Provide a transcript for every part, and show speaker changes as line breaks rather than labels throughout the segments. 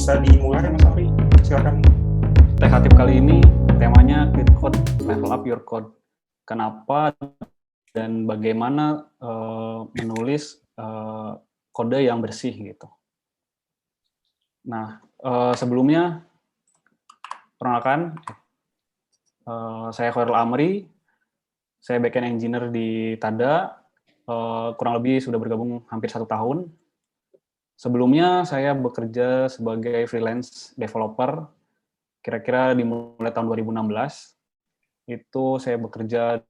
Bisa dimulai Mas Afri, silakan.
Tech Hatip kali ini temanya Clean Code, Level Up Your Code. Kenapa dan bagaimana menulis kode yang bersih gitu. Nah, sebelumnya perkenalkan, saya Khairul Amri, saya backend engineer di Tada, kurang lebih sudah bergabung hampir 1 tahun. Sebelumnya saya bekerja sebagai freelance developer, kira-kira dimulai tahun 2016. Itu saya bekerja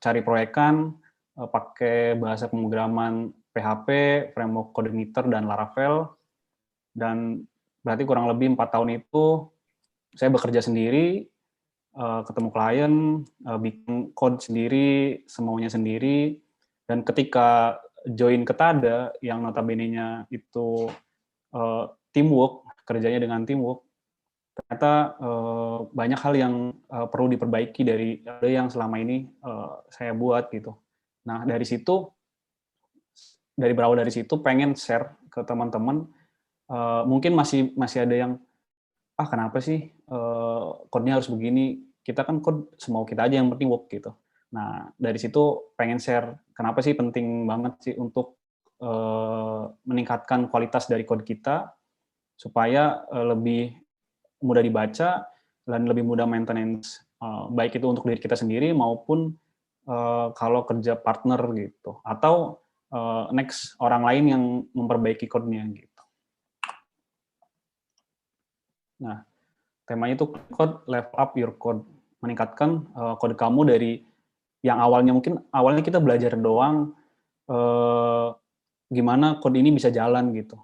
cari proyekan, pakai bahasa pemrograman PHP, framework CodeMeter, dan Laravel. Dan berarti kurang lebih 4 tahun itu saya bekerja sendiri, ketemu klien, bikin code sendiri, semaunya sendiri. Dan ketika join ke Tada, yang notabene-nya itu teamwork, kerjanya dengan teamwork, ternyata banyak hal yang perlu diperbaiki dari yang selama ini saya buat gitu. Nah, berawal dari situ pengen share ke teman-teman, mungkin masih ada yang kenapa sih code-nya harus begini, kita kan code semau kita aja, yang penting work gitu. Nah, dari situ pengen share kenapa sih penting banget sih untuk meningkatkan kualitas dari code kita supaya lebih mudah dibaca dan lebih mudah maintenance, baik itu untuk diri kita sendiri maupun kalau kerja partner gitu, atau next orang lain yang memperbaiki code-nya gitu. Nah, temanya itu code, level up your code, meningkatkan kode kamu dari yang awalnya kita belajar doang gimana kode ini bisa jalan gitu.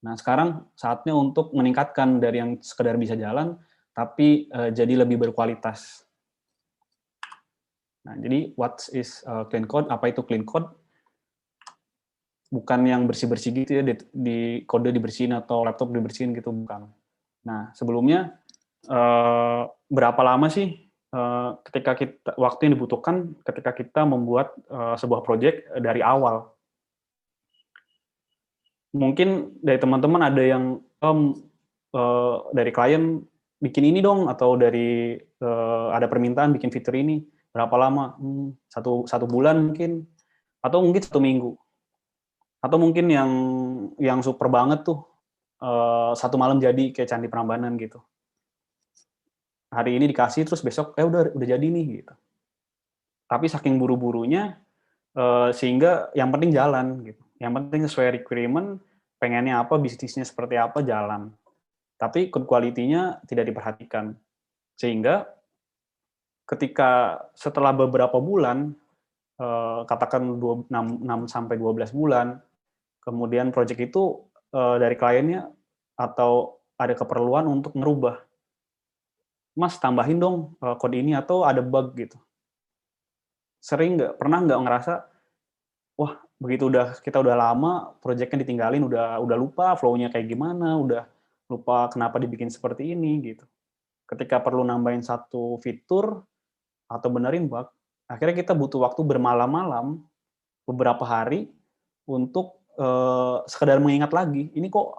Nah, sekarang saatnya untuk meningkatkan dari yang sekedar bisa jalan, tapi jadi lebih berkualitas. Nah, jadi what is clean code? Apa itu clean code? Bukan yang bersih-bersih gitu ya, di kode dibersihin atau laptop dibersihin gitu, bukan. Nah, sebelumnya berapa lama sih waktu yang dibutuhkan ketika kita membuat sebuah project dari awal? Mungkin dari teman-teman ada yang dari klien bikin ini dong, atau dari ada permintaan bikin fitur ini, berapa lama? Satu bulan mungkin, atau mungkin 1 minggu, atau mungkin yang super banget tuh 1 malam jadi kayak Candi Prambanan gitu. Hari ini dikasih terus besok udah jadi nih gitu. Tapi saking buru-burunya sehingga yang penting jalan gitu. Yang penting sesuai requirement, pengennya apa, bisnisnya seperti apa, jalan. Tapi code quality-nya tidak diperhatikan. Sehingga ketika setelah beberapa bulan, katakan 6-12 bulan, kemudian project itu dari kliennya atau ada keperluan untuk merubah, Mas tambahin dong kode ini atau ada bug gitu. Pernah nggak ngerasa, wah begitu kita udah lama, project-nya ditinggalin, udah lupa flow-nya kayak gimana, udah lupa kenapa dibikin seperti ini gitu. Ketika perlu nambahin satu fitur atau benerin bug, akhirnya kita butuh waktu bermalam-malam, beberapa hari untuk sekedar mengingat lagi, ini kok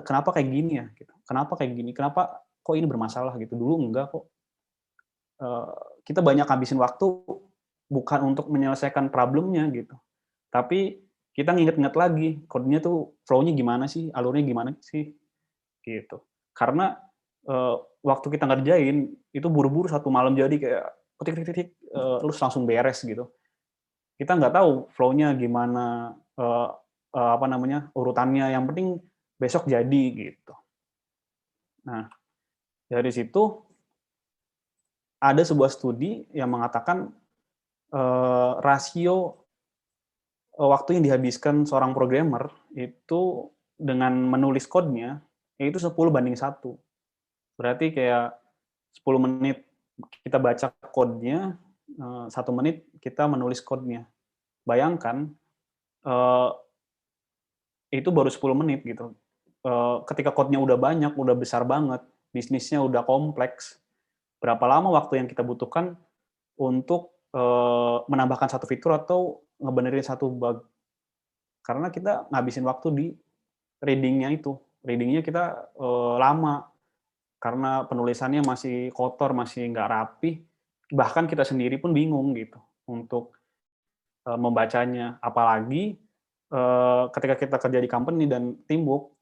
kenapa kayak gini ya? Gitu. Kenapa kayak gini? Kenapa kok ini bermasalah gitu? Dulu enggak kok. Kita banyak habisin waktu bukan untuk menyelesaikan problemnya gitu, tapi kita nginget-nginget lagi kodenya tuh flow-nya gimana sih, alurnya gimana sih, gitu. Karena waktu kita ngerjain itu buru-buru 1 malam jadi kayak ketik, terus langsung beres gitu. Kita nggak tahu flow-nya gimana, urutannya, yang penting besok jadi gitu. Nah, dari situ ada sebuah studi yang mengatakan rasio waktu yang dihabiskan seorang programmer itu dengan menulis code-nya itu 10:1. Berarti kayak 10 menit kita baca code-nya, 1 menit kita menulis code-nya. Bayangkan itu baru 10 menit gitu. Ketika code-nya udah banyak, udah besar banget, bisnisnya udah kompleks, berapa lama waktu yang kita butuhkan untuk menambahkan satu fitur atau ngebenerin satu bug? Karena kita ngabisin waktu di reading-nya itu, readingnya kita lama karena penulisannya masih kotor, masih nggak rapi, bahkan kita sendiri pun bingung gitu untuk membacanya. Apalagi ketika kita kerja di company dan teamwork,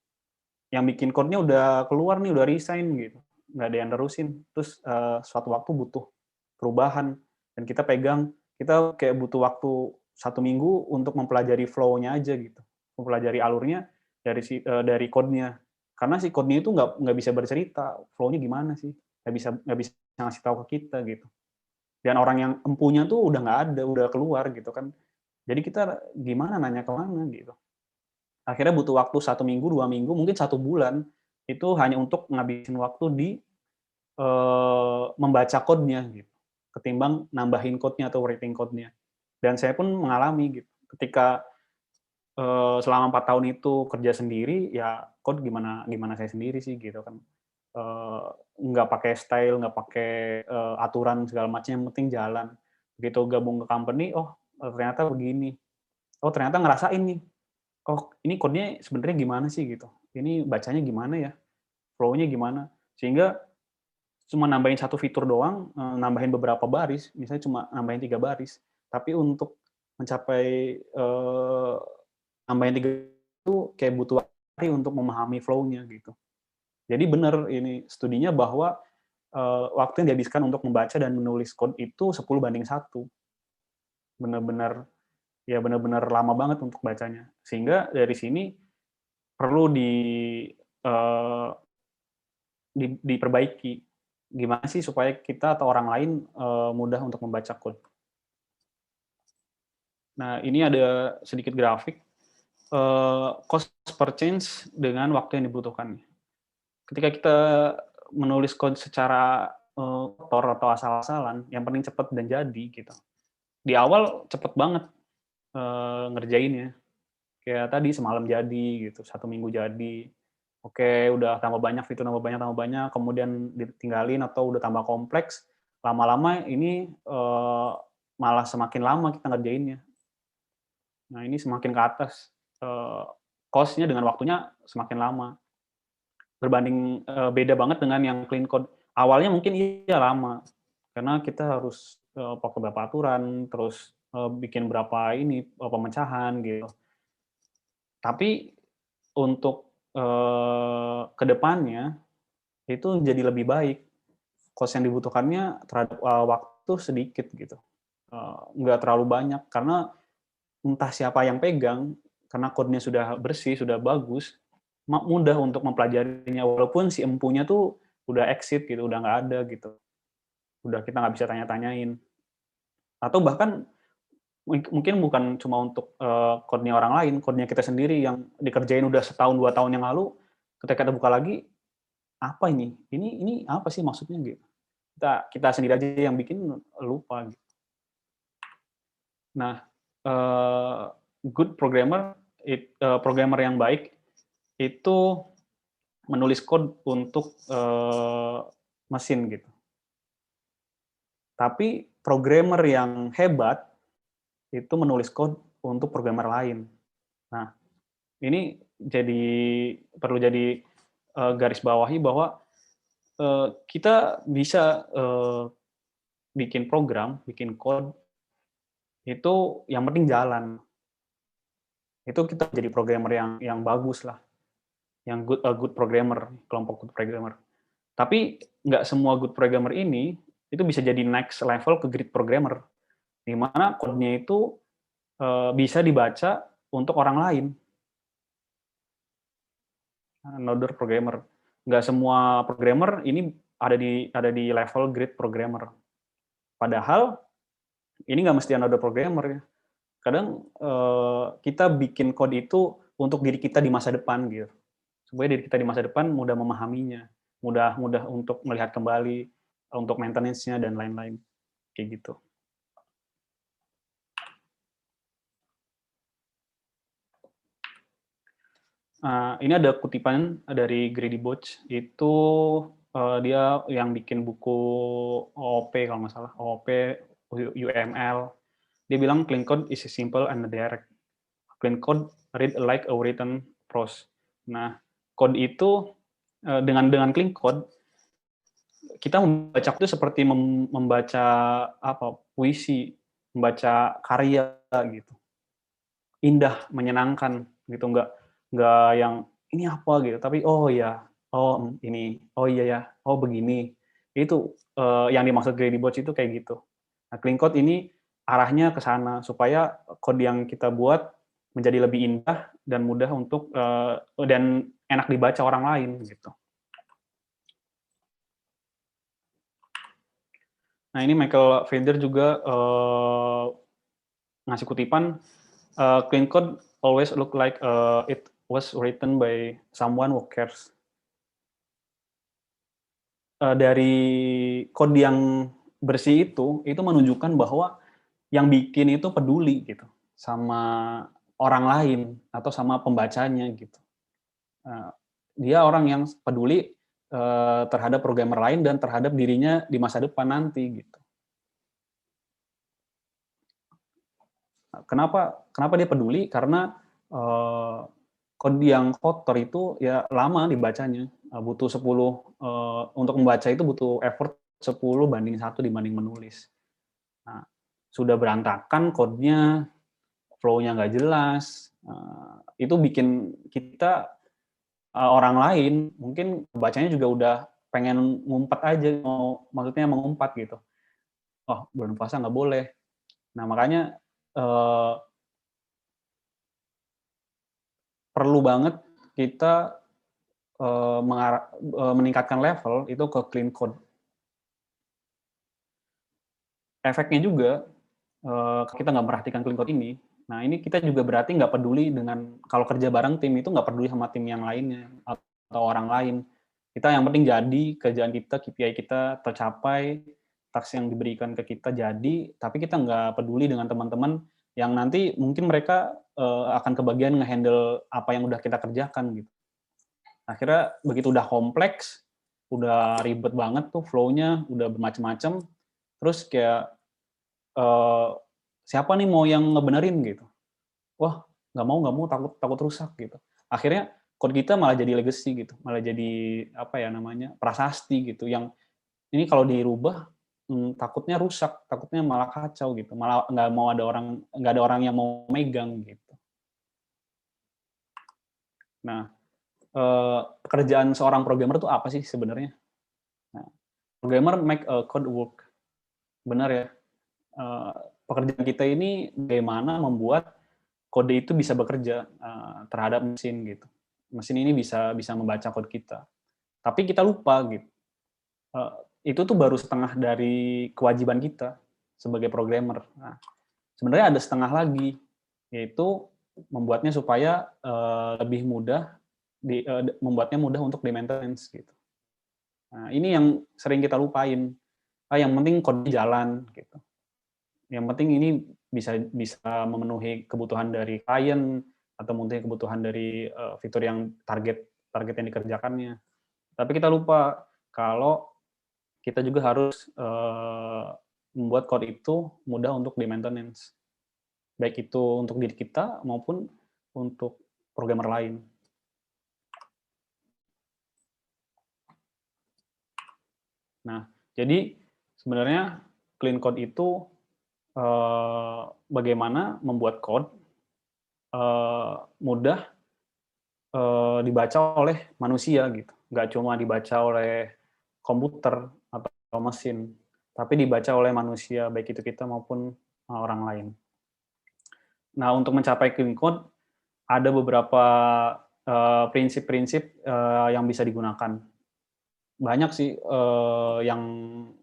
yang bikin code-nya udah keluar nih, udah resign gitu, nggak ada yang nerusin. Terus suatu waktu butuh perubahan dan kita pegang, kita kayak butuh waktu 1 minggu untuk mempelajari flow-nya aja gitu, mempelajari alurnya dari code-nya. Karena si code-nya itu nggak bisa bercerita, flow-nya gimana sih, nggak bisa ngasih tahu ke kita gitu. Dan orang yang empunya tuh udah nggak ada, udah keluar gitu kan. Jadi kita gimana nanya ke mana gitu. Akhirnya butuh waktu 1 minggu, 2 minggu, mungkin 1 bulan itu hanya untuk ngabisin waktu di membaca code-nya gitu, ketimbang nambahin code-nya atau writing code-nya. Dan saya pun mengalami gitu, ketika selama 4 tahun itu kerja sendiri, ya code gimana gimana saya sendiri sih gitu kan. Eee, nggak pakai style, nggak pakai aturan segala macam, yang penting jalan. Begitu gabung ke company, oh ternyata begini, oh ternyata ngerasain nih, oh ini code-nya sebenarnya gimana sih gitu, ini bacanya gimana ya, flow-nya gimana. Sehingga cuma nambahin satu fitur doang, nambahin beberapa baris, misalnya cuma nambahin 3 baris, tapi untuk mencapai, nambahin 3 itu kayak butuh hari untuk memahami flow-nya gitu. Jadi benar ini studinya bahwa, waktu yang dihabiskan untuk membaca dan menulis kode itu 10:1. Benar-benar ya benar-benar lama banget untuk bacanya. Sehingga dari sini perlu eee, diperbaiki. Gimana sih supaya kita atau orang lain, mudah untuk membaca kode. Nah, ini ada sedikit grafik, cost per change dengan waktu yang dibutuhkan. Ketika kita menulis kode secara, kotor atau asal-asalan, yang penting cepat dan jadi gitu. Di awal cepet banget, ngerjainnya. Kayak tadi semalam jadi gitu, 1 minggu jadi. Oke, udah tambah banyak fitur, tambah banyak, kemudian ditinggalin atau udah tambah kompleks, lama-lama ini, malah semakin lama kita ngerjainnya. Nah, ini semakin ke atas, cost-nya dengan waktunya semakin lama. Berbanding beda banget dengan yang clean code. Awalnya mungkin iya lama, karena kita harus, pakai berapa aturan, terus, bikin berapa ini, pemecahan gitu. Tapi untuk, ke depannya itu jadi lebih baik, cost yang dibutuhkannya terhadap, waktu sedikit gitu, nggak terlalu banyak karena entah siapa yang pegang, karena code-nya sudah bersih, sudah bagus, mudah untuk mempelajarinya walaupun si empunya tuh udah exit gitu, udah nggak ada gitu, udah kita nggak bisa tanya-tanyain. Atau bahkan mungkin bukan cuma untuk, code-nya orang lain, code-nya kita sendiri yang dikerjain udah setahun, 2 tahun yang lalu, ketika kita buka lagi, "Apa ini? Ini apa sih maksudnya?" Gitu. Kita kita sendiri aja yang bikin lupa gitu. Nah, eee, good programmer programmer yang baik itu menulis kode untuk, mesin gitu. Tapi programmer yang hebat itu menulis kode untuk programmer lain. Nah, ini perlu jadi, garis bawahi bahwa, kita bisa, bikin program, bikin kode, itu yang penting jalan. Itu kita jadi programmer yang bagus lah, yang good programmer, kelompok good programmer. Tapi nggak semua good programmer ini, itu bisa jadi next level ke great programmer, di mana kode-nya itu, bisa dibaca untuk orang lain, another programmer. Nggak semua programmer ini ada di level great programmer. Padahal ini nggak mesti another programmer ya. Kadang, kita bikin kode itu untuk diri kita di masa depan gitu, supaya diri kita di masa depan mudah memahaminya, mudah mudah untuk melihat kembali, untuk maintenance-nya dan lain-lain, kayak gitu. Ini ada kutipan dari Grady Botch, itu, dia yang bikin buku OOP kalau nggak salah, OOP, UML. Dia bilang, "Clean code is simple and direct. Clean code read like a written prose." Nah, code itu dengan clean code kita membaca itu seperti membaca apa puisi, membaca karya gitu. Indah, menyenangkan gitu, nggak yang ini apa gitu, tapi oh ya, oh ini, oh iya ya, oh begini. Itu yang dimaksud Grady Bots itu kayak gitu. Nah, clean code ini arahnya ke sana supaya code yang kita buat menjadi lebih indah dan mudah untuk dan enak dibaca orang lain gitu. Nah, ini Michael Fader juga ngasih kutipan, clean code always look like it was written by someone who cares. Dari code yang bersih itu menunjukkan bahwa yang bikin itu peduli gitu sama orang lain atau sama pembacanya gitu. Dia orang yang peduli terhadap programmer lain dan terhadap dirinya di masa depan nanti gitu. Kenapa dia peduli? Karena kode yang kotor itu ya lama dibacanya. Butuh 10 untuk membaca itu butuh effort 10:1 dibanding menulis. Nah, sudah berantakan kodenya, flow-nya nggak jelas, itu bikin kita orang lain mungkin bacanya juga udah pengen ngumpet aja, maksudnya mengumpat gitu. Oh, bulan puasa nggak boleh. Nah, makanya perlu banget kita meningkatkan level itu ke clean code. Efeknya juga kita nggak memperhatikan clean code ini. Nah, ini kita juga berarti nggak peduli dengan kalau kerja bareng tim itu nggak peduli sama tim yang lainnya atau orang lain. Kita yang penting jadi kerjaan kita, KPI kita tercapai, task yang diberikan ke kita jadi, tapi kita nggak peduli dengan teman-teman yang nanti mungkin mereka akan kebagian ngehandle apa yang udah kita kerjakan gitu. Akhirnya begitu udah kompleks, udah ribet banget tuh flow-nya, udah bermacam-macam, terus kayak siapa nih mau yang ngebenerin gitu. Wah, nggak mau, takut rusak gitu. Akhirnya code kita malah jadi legacy gitu, malah jadi apa ya namanya, prasasti gitu, yang ini kalau dirubah takutnya rusak, takutnya malah kacau gitu, malah nggak ada orang yang mau megang gitu. Nah, pekerjaan seorang programmer itu apa sih sebenarnya? Nah, programmer make a code work, benar ya. Pekerjaan kita ini bagaimana membuat kode itu bisa bekerja terhadap mesin gitu. Mesin ini bisa membaca kode kita. Tapi kita lupa gitu. Itu tuh baru setengah dari kewajiban kita sebagai programmer. Nah, sebenarnya ada setengah lagi, yaitu membuatnya supaya lebih mudah membuatnya mudah untuk di-maintenance gitu. Nah, ini yang sering kita lupain. Yang penting kode jalan gitu. Yang penting ini bisa memenuhi kebutuhan dari klien atau mungkin kebutuhan dari fitur yang target yang dikerjakannya. Tapi kita lupa kalau kita juga harus membuat code itu mudah untuk di-maintenance. Baik itu untuk diri kita maupun untuk programmer lain. Nah, jadi sebenarnya clean code itu bagaimana membuat code mudah dibaca oleh manusia gitu, nggak cuma dibaca oleh komputer atau mesin, tapi dibaca oleh manusia baik itu kita maupun orang lain. Nah, untuk mencapai clean code ada beberapa prinsip-prinsip yang bisa digunakan. Banyak sih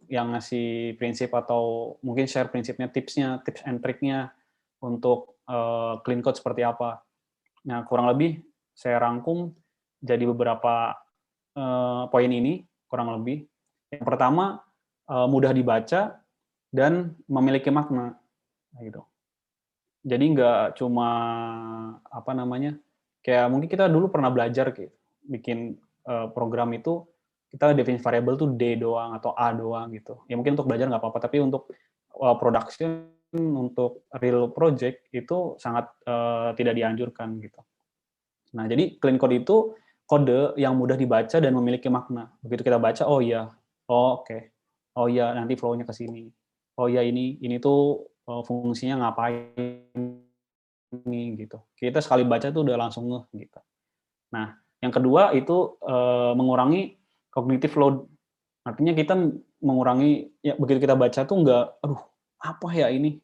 yang ngasih prinsip atau mungkin share prinsipnya, tips and triknya untuk clean code seperti apa. Nah, kurang lebih saya rangkum jadi beberapa poin ini, kurang lebih. Yang pertama, mudah dibaca dan memiliki makna, gitu. Jadi nggak cuma apa namanya, kayak mungkin kita dulu pernah belajar gitu, bikin program itu kita definisi variabel tuh D doang atau A doang gitu. Ya mungkin untuk belajar nggak apa-apa, tapi untuk production, untuk real project itu sangat tidak dianjurkan gitu. Nah, jadi clean code itu kode yang mudah dibaca dan memiliki makna. Begitu kita baca, oh iya, oh oke, oh iya nanti flow-nya ke sini. Oh iya ini tuh fungsinya ngapain nih gitu. Kita sekali baca tuh udah langsung ngeh gitu. Nah, yang kedua itu mengurangi cognitive load. Artinya kita mengurangi ya begitu kita baca tuh nggak, aduh apa ya ini?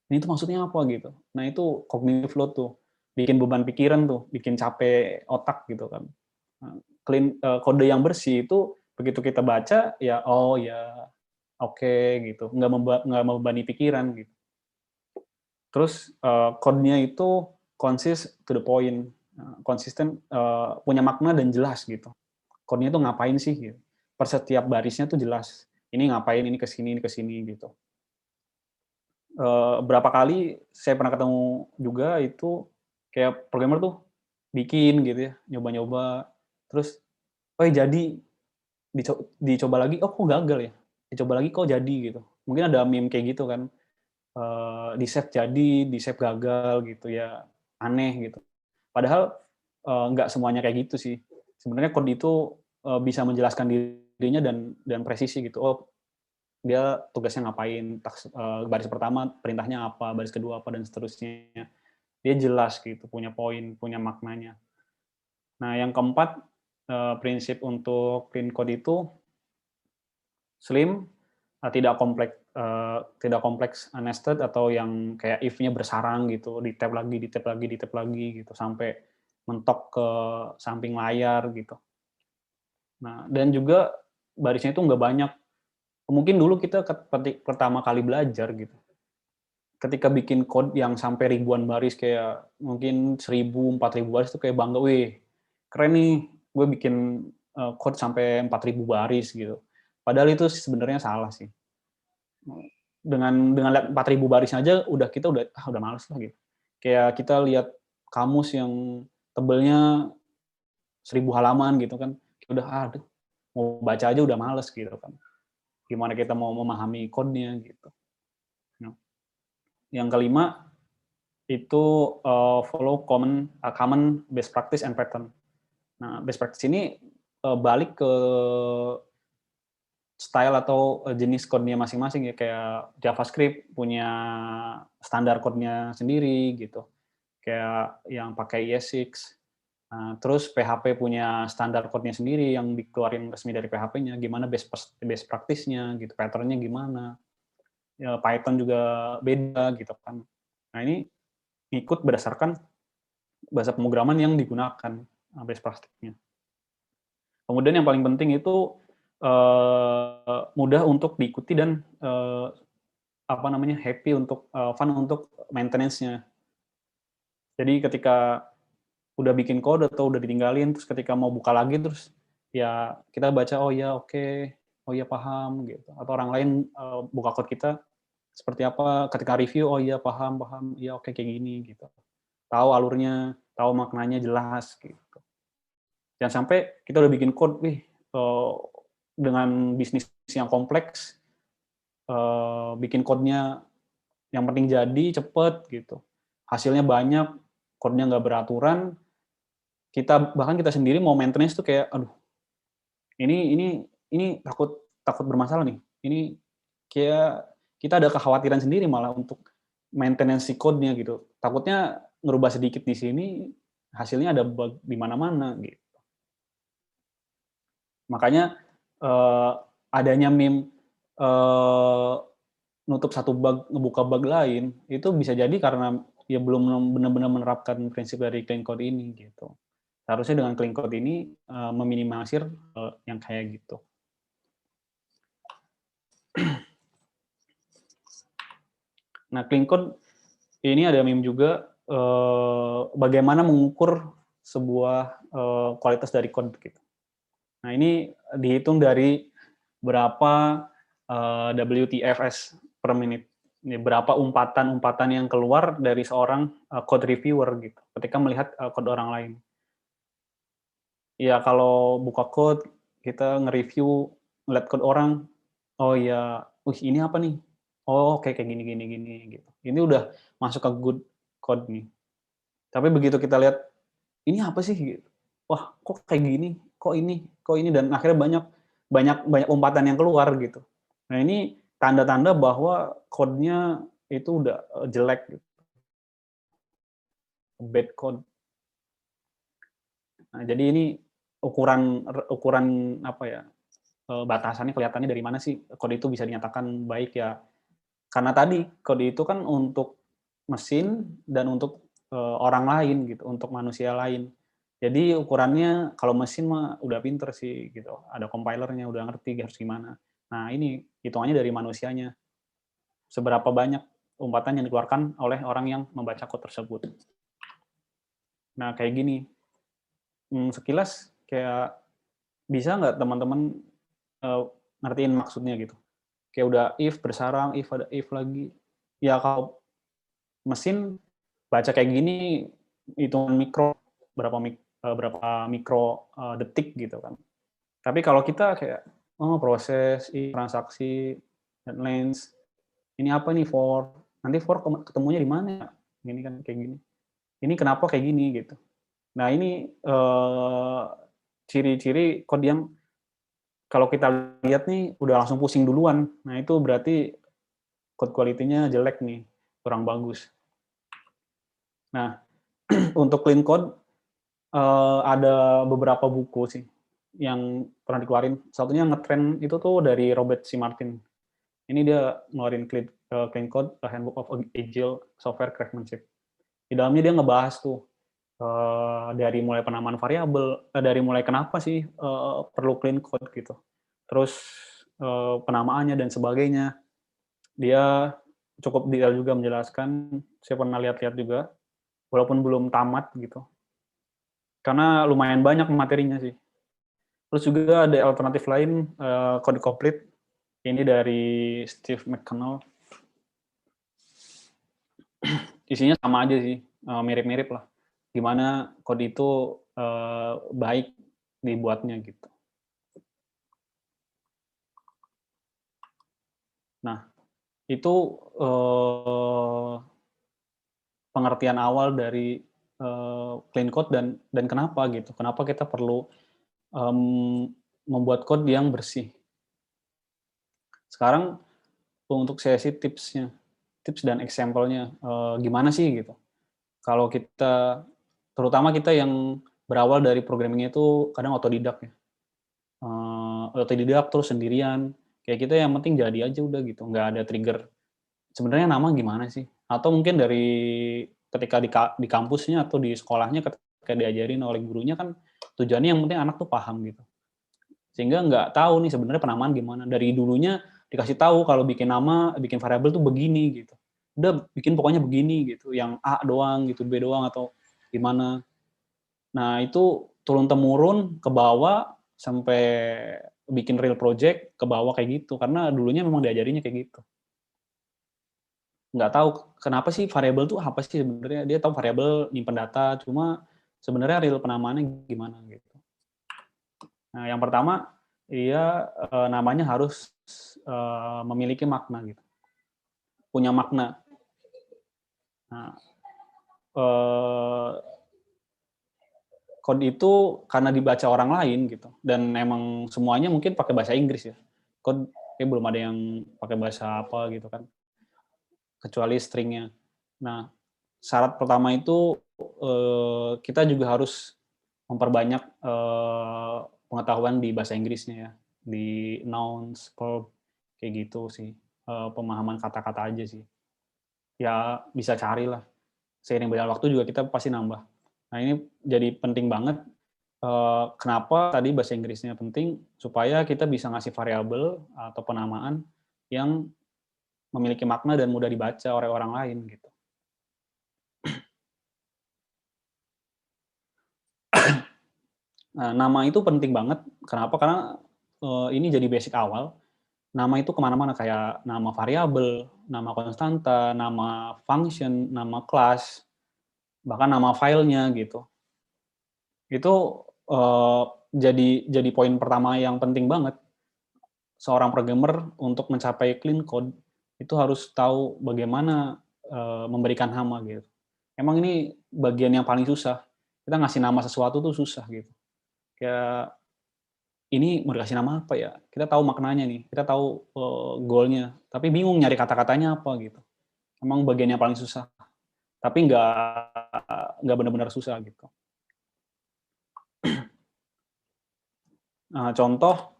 Ini tuh maksudnya apa gitu. Nah, itu cognitive load tuh. Bikin beban pikiran tuh, bikin capek otak gitu kan. Kode yang bersih itu begitu kita baca ya oh ya oke gitu, nggak membebani pikiran gitu. Terus code-nya itu consist to the point, konsisten, punya makna dan jelas gitu. Code-nya itu ngapain sih gitu. Per setiap barisnya tuh jelas. Ini ngapain, ini ke sini gitu. Berapa kali saya pernah ketemu juga itu kayak programmer tuh bikin gitu ya, nyoba-nyoba, terus, "Oh jadi," dicoba lagi, "Oh kok gagal ya?" Dicoba lagi, "Kok jadi?" Gitu. Mungkin ada meme kayak gitu kan, di-save jadi, di-save gagal gitu ya, aneh gitu. Padahal, nggak semuanya kayak gitu sih. Sebenarnya kode itu, bisa menjelaskan dirinya dan presisi gitu. Oh, dia tugasnya ngapain, baris pertama perintahnya apa, baris kedua apa, dan seterusnya. Dia jelas gitu, punya poin, punya maknanya. Nah, yang keempat, prinsip untuk clean code itu slim, tidak kompleks nested atau yang kayak if-nya bersarang gitu, di-tab lagi, di-tab lagi, di-tab lagi gitu, sampai mentok ke samping layar gitu. Nah, dan juga barisnya itu nggak banyak. Mungkin dulu kita pertama kali belajar gitu, ketika bikin code yang sampai ribuan baris kayak mungkin 1.000, 4.000 baris itu kayak bangga, "Wih, keren nih, gue bikin code sampai 4.000 baris," gitu. Padahal itu sebenarnya salah sih. Dengan lihat 4.000 baris aja kita udah males lah gitu. Kayak kita lihat kamus yang tebelnya 1.000 halaman gitu kan, udah aduh, mau baca aja udah males gitu kan. Gimana kita mau memahami code-nya gitu. Nah, yang kelima itu follow common best practice and pattern. Nah, best practice ini balik ke style atau jenis code-nya masing-masing ya, kayak JavaScript punya standar code-nya sendiri gitu, kayak yang pakai ES6. Nah, terus PHP punya standar code-nya sendiri yang dikeluarin resmi dari PHP-nya, gimana best practice-nya gitu, pattern-nya gimana. Ya, Python juga beda gitu kan. Nah, ini ikut berdasarkan bahasa pemrograman yang digunakan, best practice-nya. Kemudian yang paling penting itu mudah untuk diikuti dan happy untuk fun untuk maintenance-nya. Jadi ketika udah bikin kode atau udah ditinggalin, terus ketika mau buka lagi terus ya kita baca oh ya oke, oh ya paham gitu. Atau orang lain buka code kita seperti apa, ketika review oh iya paham, iya oke kayak gini gitu. Tahu alurnya, tahu maknanya jelas gitu. Jangan sampai kita udah bikin code, dengan bisnis yang kompleks, bikin code-nya yang penting jadi, cepet, gitu. Hasilnya banyak, code-nya nggak beraturan, bahkan kita sendiri mau maintenance tuh kayak, aduh, ini takut bermasalah nih. Ini kayak kita ada kekhawatiran sendiri malah untuk maintenance si code-nya gitu. Takutnya ngerubah sedikit di sini, hasilnya ada bug di mana-mana gitu. Makanya adanya meme nutup satu bug, ngebuka bug lain, itu bisa jadi karena ya belum benar-benar menerapkan prinsip dari clean code ini gitu. Seharusnya dengan clean code ini meminimalisir yang kayak gitu. Nah, clean code ini ada meme juga bagaimana mengukur sebuah kualitas dari code gitu. Nah, ini dihitung dari berapa WTFS per menit. Ini berapa umpatan-umpatan yang keluar dari seorang code reviewer gitu, ketika melihat code orang lain. Ya kalau buka code, kita nge-review, ngeliat code orang, oh ya, ini apa nih? Oh kayak gini gitu. Ini udah masuk ke good code nih. Tapi begitu kita lihat, ini apa sih? Gitu. wah kok kayak gini, kok ini, dan akhirnya banyak banyak banyak umpatan yang keluar gitu. Nah ini tanda-tanda bahwa code-nya itu udah, jelek gitu, bad code. Nah jadi ini ukuran apa ya, batasannya kelihatannya dari mana sih kode itu bisa dinyatakan baik ya, karena tadi kode itu kan untuk mesin dan untuk, orang lain gitu, untuk manusia lain. Jadi ukurannya kalau mesin mah udah pinter sih gitu, ada compilernya, udah ngerti harus gimana. Nah ini hitungannya dari manusianya, seberapa banyak umpatan yang dikeluarkan oleh orang yang membaca kode tersebut. Nah kayak gini, sekilas kayak bisa nggak teman-teman, ngertiin maksudnya gitu? Kayak udah if bersarang, if ada if lagi. Ya kalau mesin baca kayak gini, hitungan mikro, berapa mikro, detik gitu kan. Tapi kalau kita kayak, oh proses, transaksi, deadlines, ini apa nih for, nanti for ketemunya di mana ya? Ini kan kayak gini. Ini kenapa kayak gini gitu. Nah ini, ciri-ciri kode yang kalau kita lihat nih udah langsung pusing duluan. Nah itu berarti code quality-nya jelek nih, kurang bagus. Nah, untuk clean code, ada beberapa buku sih yang pernah dikeluarin. Satunya ngetren itu tuh dari Robert C. Martin. Ini dia ngeluarin clean code, A Handbook of Agile Software Craftsmanship. Di dalamnya dia ngebahas tuh, dari mulai penamaan variabel, dari mulai kenapa sih, perlu clean code gitu. Terus, penamaannya dan sebagainya. Dia cukup detail juga menjelaskan, saya pernah lihat-lihat juga, walaupun belum tamat gitu. Karena lumayan banyak materinya sih. Terus juga ada alternatif lain, Code Complete, ini dari Steve McConnell. Isinya sama aja sih, mirip-mirip lah. Gimana kode itu baik dibuatnya gitu. Nah, itu pengertian awal dari clean code dan kenapa gitu. Kenapa kita perlu membuat code yang bersih. Sekarang untuk sesi tipsnya, tips dan example-nya, gimana sih gitu. Kalau kita, terutama kita yang berawal dari programming itu kadang otodidak ya. Otodidak terus sendirian, kayak kita yang penting jadi aja udah gitu, nggak ada trigger, sebenarnya nama gimana sih? Atau mungkin dari ketika di kampusnya atau di sekolahnya ketika diajarin oleh gurunya kan tujuannya yang penting anak tuh paham gitu. Sehingga nggak tahu nih sebenarnya penamaan gimana. Dari dulunya dikasih tahu kalau bikin nama, bikin variabel tuh begini gitu. Udah bikin pokoknya begini gitu, yang A doang gitu, B doang atau gimana. Nah, itu turun-temurun ke bawah sampai bikin real project ke bawah kayak gitu, karena dulunya memang diajarinya kayak gitu. Nggak tahu kenapa sih variabel tuh apa sih sebenarnya, dia tahu variabel nyimpen data, cuma sebenarnya real penamaannya gimana gitu. Nah, yang pertama, dia namanya harus memiliki makna gitu, punya makna. Nah, code itu karena dibaca orang lain gitu, dan emang semuanya mungkin pakai bahasa Inggris ya. Code kayak belum ada yang pakai bahasa apa gitu kan, kecuali stringnya. Nah, syarat pertama itu kita juga harus memperbanyak pengetahuan di bahasa Inggrisnya ya, di nouns, verb, kayak gitu sih. Pemahaman kata-kata aja sih. Ya bisa carilah. Seiring berjalan waktu juga kita pasti nambah. Nah ini jadi penting banget. Kenapa tadi bahasa Inggrisnya penting? Supaya kita bisa ngasih variabel atau penamaan yang memiliki makna dan mudah dibaca oleh orang lain gitu. Nah, nama itu penting banget. Kenapa? Karena ini jadi basic awal. Nama itu kemana-mana, kayak nama variabel, nama konstanta, nama function, nama kelas, bahkan nama filenya gitu. Itu jadi poin pertama yang penting banget. Seorang programmer untuk mencapai clean code itu harus tahu bagaimana memberikan nama gitu. Emang ini bagian yang paling susah. Kita ngasih nama sesuatu tuh susah gitu. Kayak ini mau dikasih nama apa ya? Kita tahu maknanya nih, kita tahu goalnya, tapi bingung nyari kata-katanya apa gitu. Emang bagian yang paling susah, tapi nggak benar-benar susah gitu. Nah, contoh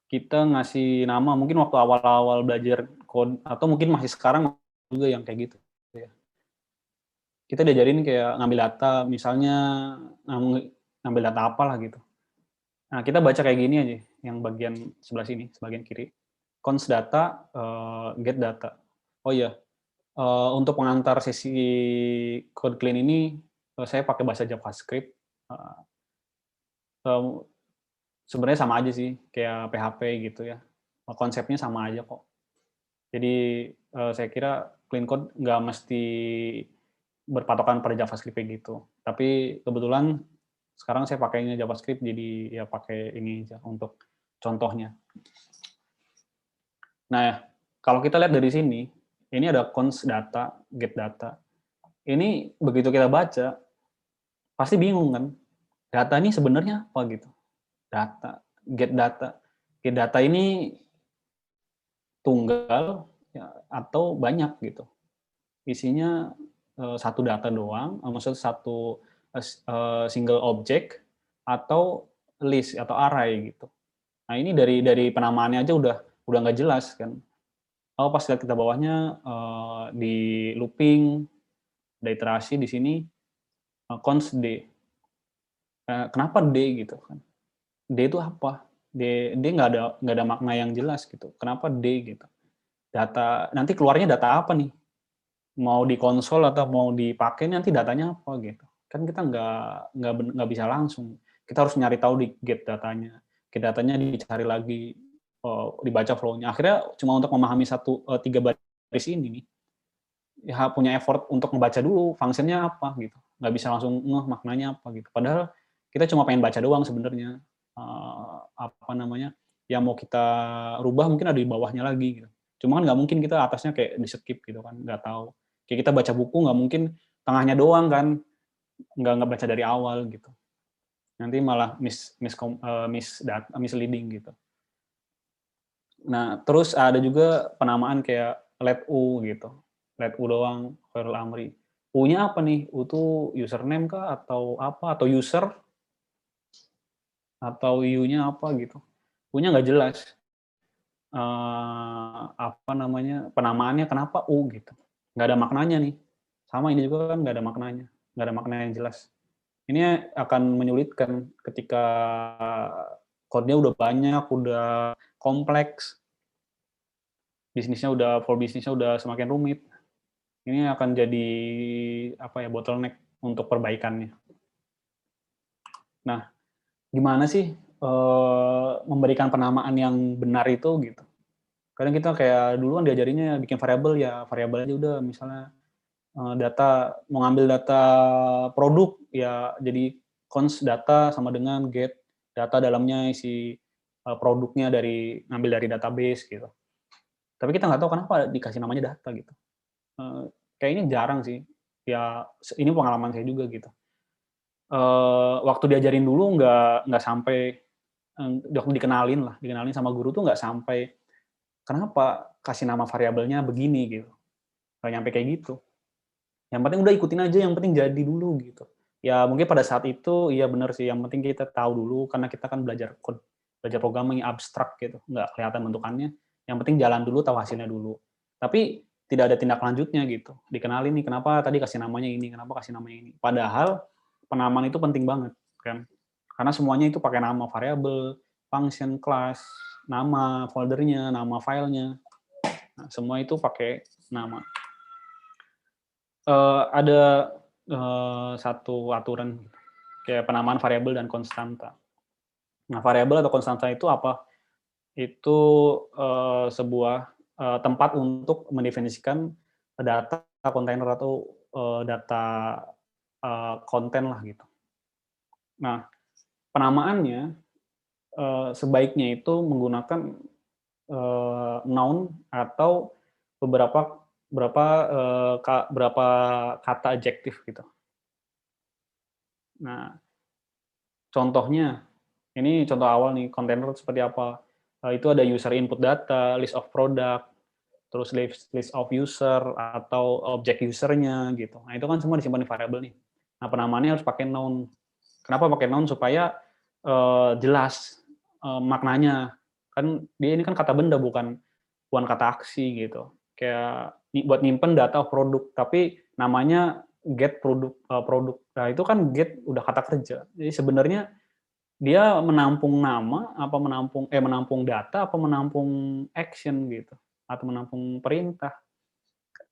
kita ngasih nama mungkin waktu awal-awal belajar code atau mungkin masih sekarang juga yang kayak gitu. Ya. Kita diajarin kayak ngambil data, misalnya ngambil data apalah gitu. Nah, kita baca kayak gini aja, yang bagian sebelah sini, sebagian kiri. Const data, get data. Oh iya, untuk pengantar sesi code clean ini, saya pakai bahasa JavaScript. Sebenarnya sama aja sih, kayak PHP gitu ya. Konsepnya sama aja kok. Jadi saya kira clean code nggak mesti berpatokan pada JavaScript kayak gitu. Tapi kebetulan sekarang saya pakainya JavaScript, jadi ya pakai ini aja untuk contohnya. Nah, kalau kita lihat dari sini, ini ada const data, get data. Ini begitu kita baca, pasti bingung kan? Data ini sebenarnya apa gitu? Data, get data. Get data ini tunggal ya, atau banyak gitu. Isinya satu data doang, maksudnya satu single object atau list atau array gitu. Nah ini dari penamaannya aja udah nggak jelas kan. Oh pas lihat kita bawahnya di looping, ada iterasi di sini const d. Kenapa d gitu kan? D itu apa? D nggak ada makna yang jelas gitu. Kenapa d gitu? Data nanti keluarnya data apa nih? Mau di konsol atau mau dipakai nanti datanya apa gitu. Kan kita nggak bisa langsung. Kita harus nyari tahu di get datanya. Get datanya dicari lagi, dibaca flow-nya. Akhirnya cuma untuk memahami 3 baris ini nih, ya punya effort untuk membaca dulu fungsinya apa gitu. Nggak bisa langsung ngeh maknanya apa gitu. Padahal kita cuma pengen baca doang sebenarnya. Apa namanya? Yang mau kita rubah mungkin ada di bawahnya lagi gitu. Cuma kan nggak mungkin kita atasnya kayak di skip gitu kan, nggak tahu. Kayak kita baca buku nggak mungkin tengahnya doang kan, nggak baca dari awal gitu. Nanti malah misleading gitu. Nah, terus ada juga penamaan kayak let u gitu. Let u doang, Khairul Amri. U-nya apa nih? U itu username kah atau apa? Atau user? Atau U-nya apa gitu. U-nya nggak jelas. Apa namanya? Penamaannya kenapa U gitu. Nggak ada maknanya nih. Sama ini juga kan nggak ada maknanya. Nggak ada makna yang jelas. Ini akan menyulitkan ketika code-nya udah banyak, udah kompleks, bisnisnya udah semakin rumit. Ini akan jadi apa ya, bottleneck untuk perbaikannya. Nah, gimana sih memberikan penamaan yang benar itu gitu? Kadang kita kayak dulu kan diajarinnya bikin variabel ya, variabel aja udah misalnya data mau ngambil data produk ya jadi const data sama dengan get data dalamnya isi produknya ngambil dari database gitu. Tapi kita nggak tahu kenapa dikasih namanya data gitu. Kayaknya jarang sih. Ya ini pengalaman saya juga gitu. Waktu diajarin dulu nggak sampai waktu dikenalin sama guru tuh nggak sampai kenapa kasih nama variabelnya begini gitu. Nggak nyampe kayak gitu. Yang penting udah ikutin aja, yang penting jadi dulu gitu. Ya mungkin pada saat itu iya benar sih, yang penting kita tahu dulu karena kita kan belajar code, belajar programming abstrak gitu, nggak kelihatan bentukannya. Yang penting jalan dulu, tahu hasilnya dulu. Tapi tidak ada tindak lanjutnya gitu. Dikenalin nih kenapa tadi kasih namanya ini, kenapa kasih namanya ini. Padahal penamaan itu penting banget kan. Karena semuanya itu pakai nama variabel, function, class, nama foldernya, nama filenya. Nah, semua itu pakai nama. Ada satu aturan kayak penamaan variabel dan konstanta. Nah, variabel atau konstanta itu apa? Itu sebuah tempat untuk mendefinisikan data kontainer atau data konten lah gitu. Nah, penamaannya sebaiknya itu menggunakan noun atau berapa kata adjektif gitu. Nah, Contohnya, ini contoh awal nih, kontainer seperti apa. Itu ada user input data, list of product, terus list of user, atau objek usernya gitu. Nah, itu kan semua disimpan di variabel nih. Nah, penamaannya harus pakai noun. Kenapa pakai noun? Supaya jelas maknanya. Kan dia ini kan kata benda, bukan kata aksi gitu. Kayak buat nyimpen data produk, tapi namanya get produk. Nah, itu kan get udah kata kerja. Jadi sebenarnya dia menampung nama apa menampung data apa menampung action gitu atau menampung perintah,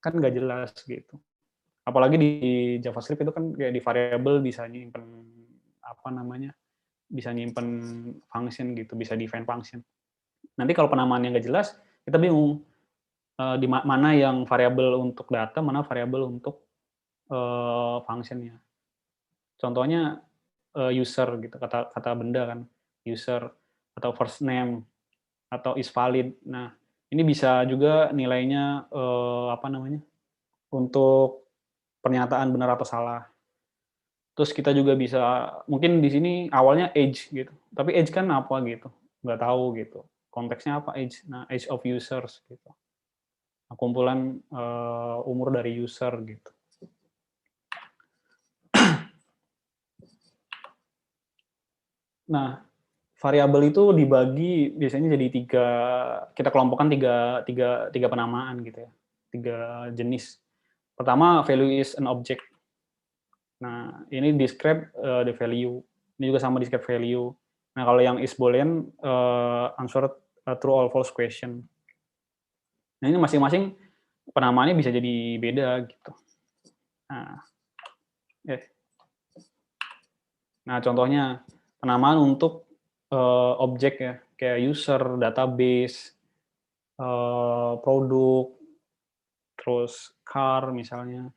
kan nggak jelas gitu. Apalagi di JavaScript itu kan kayak di variable bisa nyimpen apa namanya, bisa nyimpen function gitu, bisa define function. Nanti kalau penamaannya nggak jelas, kita bingung di mana yang variabel untuk data, mana variabel untuk functionnya. Contohnya user gitu, kata kata benda kan, user atau first name atau is valid. Nah, ini bisa juga nilainya apa namanya, untuk pernyataan benar atau salah. Terus kita juga bisa mungkin di sini awalnya age gitu, tapi age kan apa gitu, nggak tahu gitu. Konteksnya apa age? Nah, age of users gitu. Nah, kumpulan umur dari user gitu. Nah, variabel itu dibagi biasanya jadi kita kelompokkan tiga penamaan gitu ya, tiga jenis. Pertama, value is an object. Nah, ini describe the value. Ini juga sama describe value. Nah, kalau yang is boolean answer true or false question. Nah, ini masing-masing penamaannya bisa jadi beda gitu. Nah, nah contohnya penamaan untuk objek ya, kayak user, database, produk, terus car misalnya.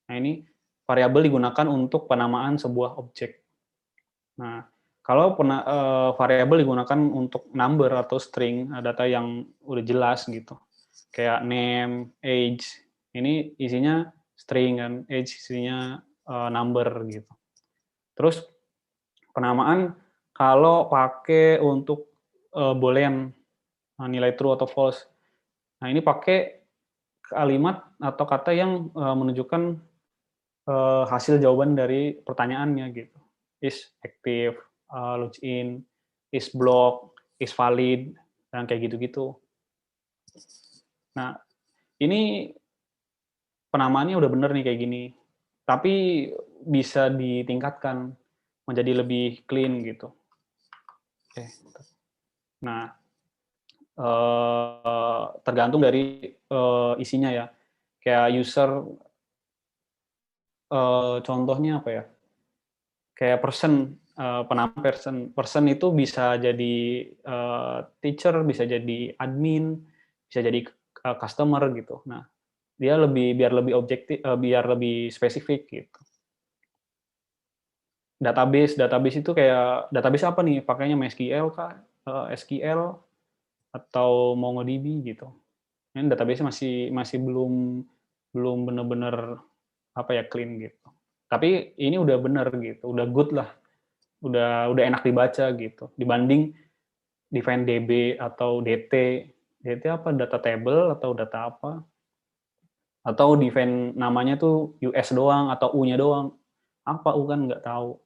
Nah, ini variabel digunakan untuk penamaan sebuah objek. Nah, kalau variabel digunakan untuk number atau string, data yang udah jelas gitu, kayak name, age, ini isinya string kan, age isinya number gitu. Terus penamaan kalau pakai untuk boolean, nilai true atau false. Nah, ini pakai kalimat atau kata yang menunjukkan hasil jawaban dari pertanyaannya gitu. Is active, login, is block, is valid, dan kayak gitu-gitu. Nah, ini penamaannya udah bener nih kayak gini. Tapi bisa ditingkatkan menjadi lebih clean gitu. Oke. Nah, tergantung dari isinya ya. Kayak user, contohnya apa ya? Kayak person, penamaan person itu bisa jadi teacher, bisa jadi admin, bisa jadi customer gitu. Nah, dia biar lebih objektif, biar lebih spesifik gitu. Database itu kayak database apa nih? Pakainya MySQL kah? SQL atau MongoDB gitu. Ini database masih belum benar-benar apa ya, clean gitu. Tapi ini udah benar gitu, udah good lah, udah enak dibaca gitu. Dibanding define DB atau DT, DT apa, data table atau data apa, atau define namanya tuh US doang atau U-nya doang, apa U kan nggak tahu,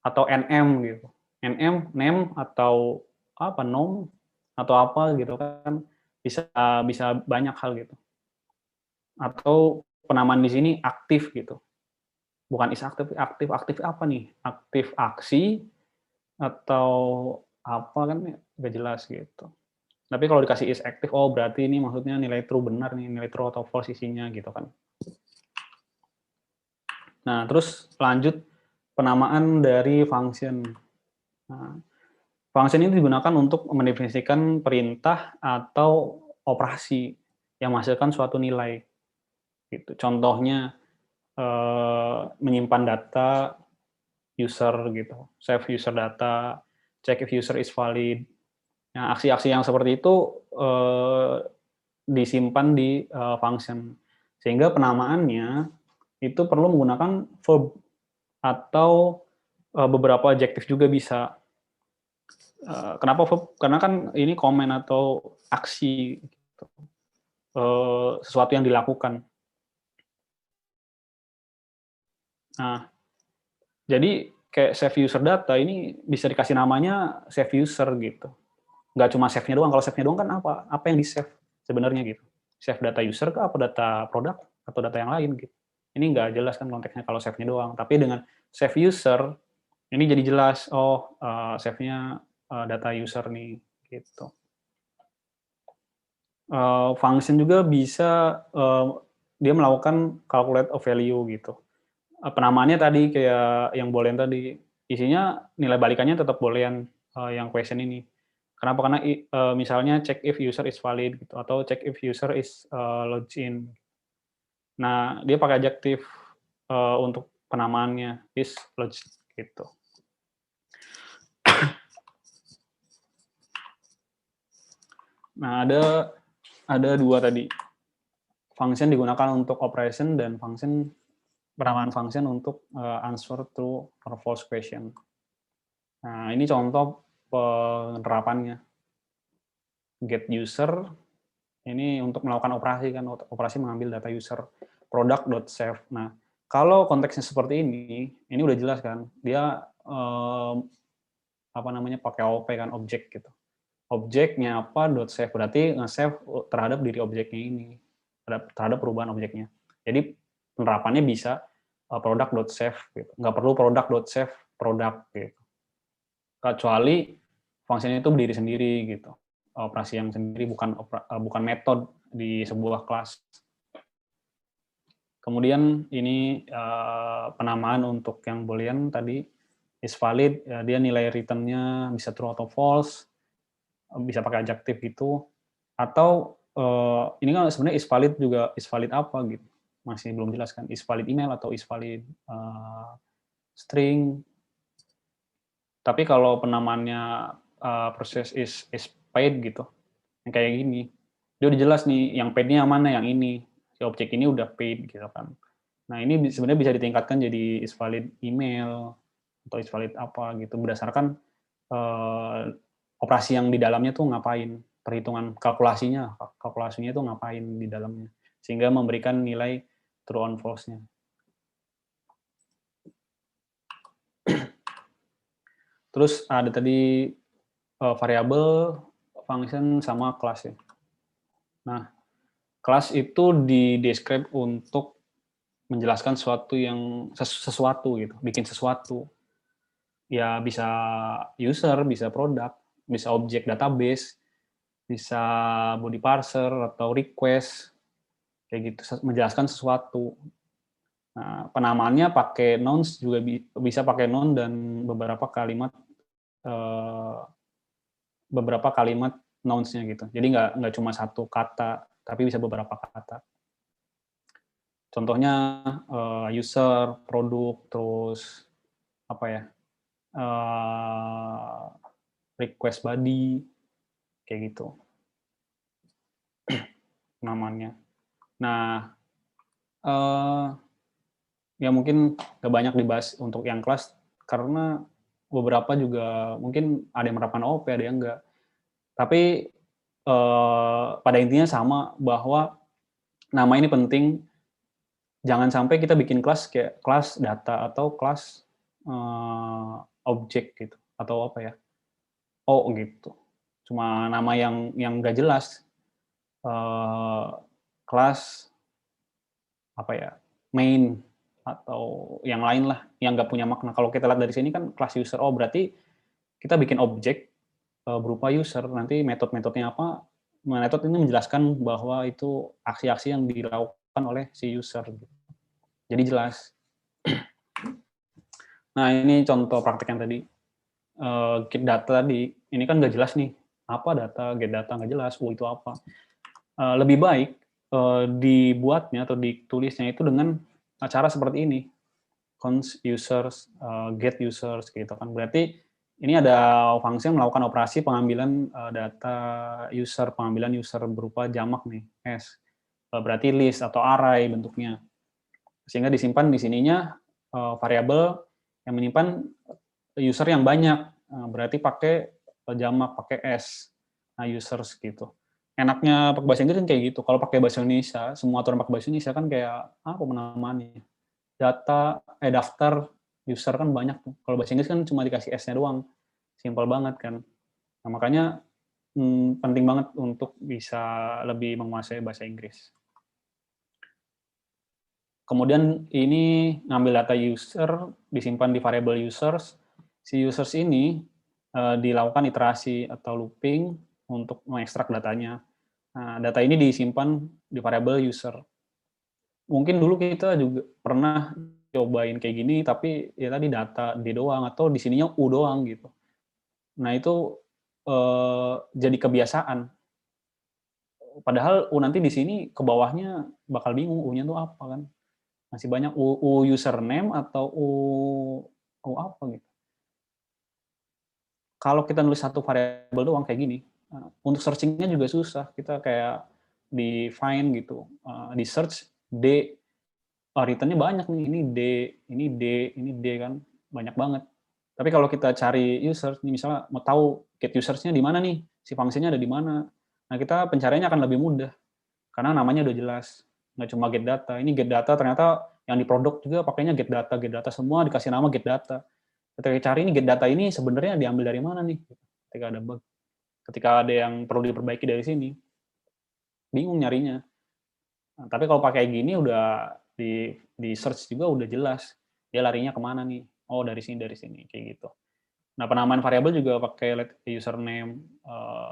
atau NM gitu, NM, name atau apa, nom atau apa gitu kan, bisa bisa banyak hal gitu. Atau penamaan di sini aktif gitu, bukan is aktif, aktif aktif apa nih, aktif aksi atau apa kan nggak jelas gitu. Tapi kalau dikasih is active, oh berarti ini maksudnya nilai true benar nih, nilai true atau false isinya gitu kan. Nah, terus lanjut penamaan dari function. Nah, function ini digunakan untuk mendefinisikan perintah atau operasi yang menghasilkan suatu nilai. Gitu. Contohnya menyimpan data user gitu, save user data, check if user is valid. Nah, aksi-aksi yang seperti itu disimpan di function. Sehingga penamaannya itu perlu menggunakan verb atau beberapa adjektif juga bisa. Kenapa verb? Karena kan ini komen atau aksi, gitu. Sesuatu yang dilakukan. Nah, jadi kayak save user data ini bisa dikasih namanya save user gitu. Nggak cuma save-nya doang. Kalau save-nya doang kan apa? Apa yang di-save sebenarnya gitu? Save data user kah, apa data produk, atau data yang lain gitu. Ini nggak jelas kan konteksnya kalau save-nya doang. Tapi dengan save user, ini jadi jelas, oh save-nya data user nih, gitu. Function juga bisa dia melakukan calculate of value gitu. Penamaannya tadi kayak yang boolean tadi, isinya nilai balikannya tetap boolean yang question ini. Kenapa? Karena misalnya check if user is valid gitu, atau check if user is logged in. Nah, dia pakai adjektif untuk penamaannya is logged gitu. Nah, ada dua tadi. Function digunakan untuk operation dan penamaan function untuk answer true or false question. Nah, ini contoh penerapannya. Get user ini untuk melakukan operasi kan, operasi mengambil data user product.save. Nah, kalau konteksnya seperti ini udah jelas kan, dia apa namanya pakai OP kan, objek gitu. Objeknya apa .save berarti nge-save terhadap diri objeknya ini, terhadap perubahan objeknya. Jadi penerapannya bisa product.save gitu. Nggak perlu product.save product gitu. Kecuali fungsinya itu berdiri sendiri gitu. Operasi yang sendiri bukan metode di sebuah kelas. Kemudian ini penamaan untuk yang boolean tadi is valid, dia nilai return-nya bisa true atau false, bisa pakai adjektif gitu, atau ini kan sebenarnya is valid juga is valid apa gitu, masih belum jelas kan, is valid email atau is valid string. Tapi kalau penamaannya proses is paid gitu, yang kayak gini, dia udah jelas nih yang paid-nya yang mana, yang ini, si objek ini udah paid gitu kan. Nah ini sebenarnya bisa ditingkatkan jadi is valid email atau is valid apa gitu berdasarkan operasi yang di dalamnya tuh ngapain, perhitungan kalkulasinya itu ngapain di dalamnya, sehingga memberikan nilai true on false-nya. Terus ada tadi variabel, function, sama kelas ya. Nah, kelas itu di-describe untuk menjelaskan sesuatu gitu, bikin sesuatu. Ya bisa user, bisa produk, bisa objek database, bisa body parser atau request, kayak gitu, menjelaskan sesuatu. Nah, penamaannya pakai nouns juga bisa pakai noun dan beberapa kalimat nouns-nya gitu. Jadi nggak cuma satu kata, tapi bisa beberapa kata. Contohnya user, produk, terus apa ya, request body, kayak gitu namanya. Nah, ya mungkin nggak banyak dibahas untuk yang kelas, karena beberapa juga mungkin ada yang menerapkan OP, ada yang enggak. Tapi pada intinya sama, bahwa nama ini penting. Jangan sampai kita bikin kelas kayak kelas data atau kelas objek gitu, atau apa ya, gitu. Cuma nama yang nggak jelas. Kelas apa ya, main atau yang lain lah yang nggak punya makna. Kalau kita lihat dari sini kan kelas user, berarti kita bikin objek berupa user, nanti metode-metodenya apa, metode ini menjelaskan bahwa itu aksi-aksi yang dilakukan oleh si user. Jadi jelas. Nah ini contoh praktek yang tadi, get data tadi, ini kan nggak jelas nih, apa data, get data nggak jelas, itu apa. Lebih baik dibuatnya atau ditulisnya itu dengan cara seperti ini, const users, get users gitu kan. Berarti ini ada fungsi yang melakukan operasi pengambilan data user, pengambilan user berupa jamak nih, s. Berarti list atau array bentuknya. Sehingga disimpan di sininya variabel yang menyimpan user yang banyak, berarti pakai jamak, pakai S, nah users gitu. Enaknya pakai bahasa Inggris kan kayak gitu, kalau pakai bahasa Indonesia, semua aturan pakai bahasa Indonesia kan kayak, apa penamaannya, daftar user kan banyak tuh, kalau bahasa Inggris kan cuma dikasih S-nya doang, simpel banget kan. Nah makanya, penting banget untuk bisa lebih menguasai bahasa Inggris. Kemudian ini ngambil data user, disimpan di variable users. Si users ini dilakukan iterasi atau looping untuk mengekstrak datanya. Nah, data ini disimpan di variable user. Mungkin dulu kita juga pernah cobain kayak gini, tapi ya tadi data D doang, atau di sininya U doang gitu. Nah itu jadi kebiasaan. Padahal U nanti di sini ke bawahnya bakal bingung U-nya tuh apa kan. Masih banyak U username atau U apa gitu. Kalau kita nulis satu variabel doang kayak gini, untuk searching-nya juga susah. Kita kayak di find gitu, di search D, return-nya banyak nih, ini D, ini D, ini D kan, banyak banget. Tapi kalau kita cari user, nih misalnya mau tahu get users-nya di mana nih, si fungsinya ada di mana. Nah, kita pencariannya akan lebih mudah, karena namanya udah jelas. Nggak cuma get data, ini get data ternyata yang di produk juga pakainya get data semua dikasih nama get data. Ketika cari ini get data ini sebenarnya diambil dari mana nih? Ketika ada bug, ketika ada yang perlu diperbaiki dari sini, bingung nyarinya. Nah, tapi kalau pakai gini udah di search juga udah jelas dia larinya kemana nih. Oh dari sini kayak gitu. Nah penamaan variabel juga pakai let username,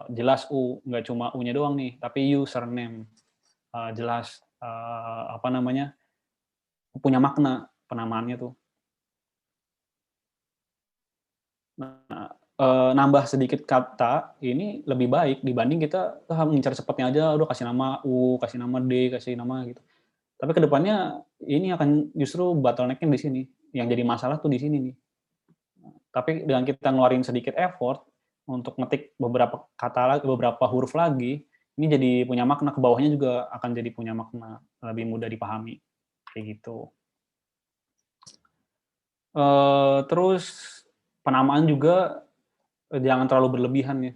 jelas U, nggak cuma U-nya doang nih, tapi username jelas apa namanya punya makna penamaannya tuh. Nah, nambah sedikit kata ini lebih baik dibanding kita ngincar cepatnya aja, udah kasih nama U, kasih nama D, kasih nama gitu. Tapi kedepannya ini akan justru bottleneck-nya di sini, yang jadi masalah tuh di sini nih. Tapi dengan kita ngeluarin sedikit effort untuk ngetik beberapa kata lagi, beberapa huruf lagi, ini jadi punya makna, ke bawahnya juga akan jadi punya makna, lebih mudah dipahami, kayak gitu. Terus penamaan juga jangan terlalu berlebihan ya,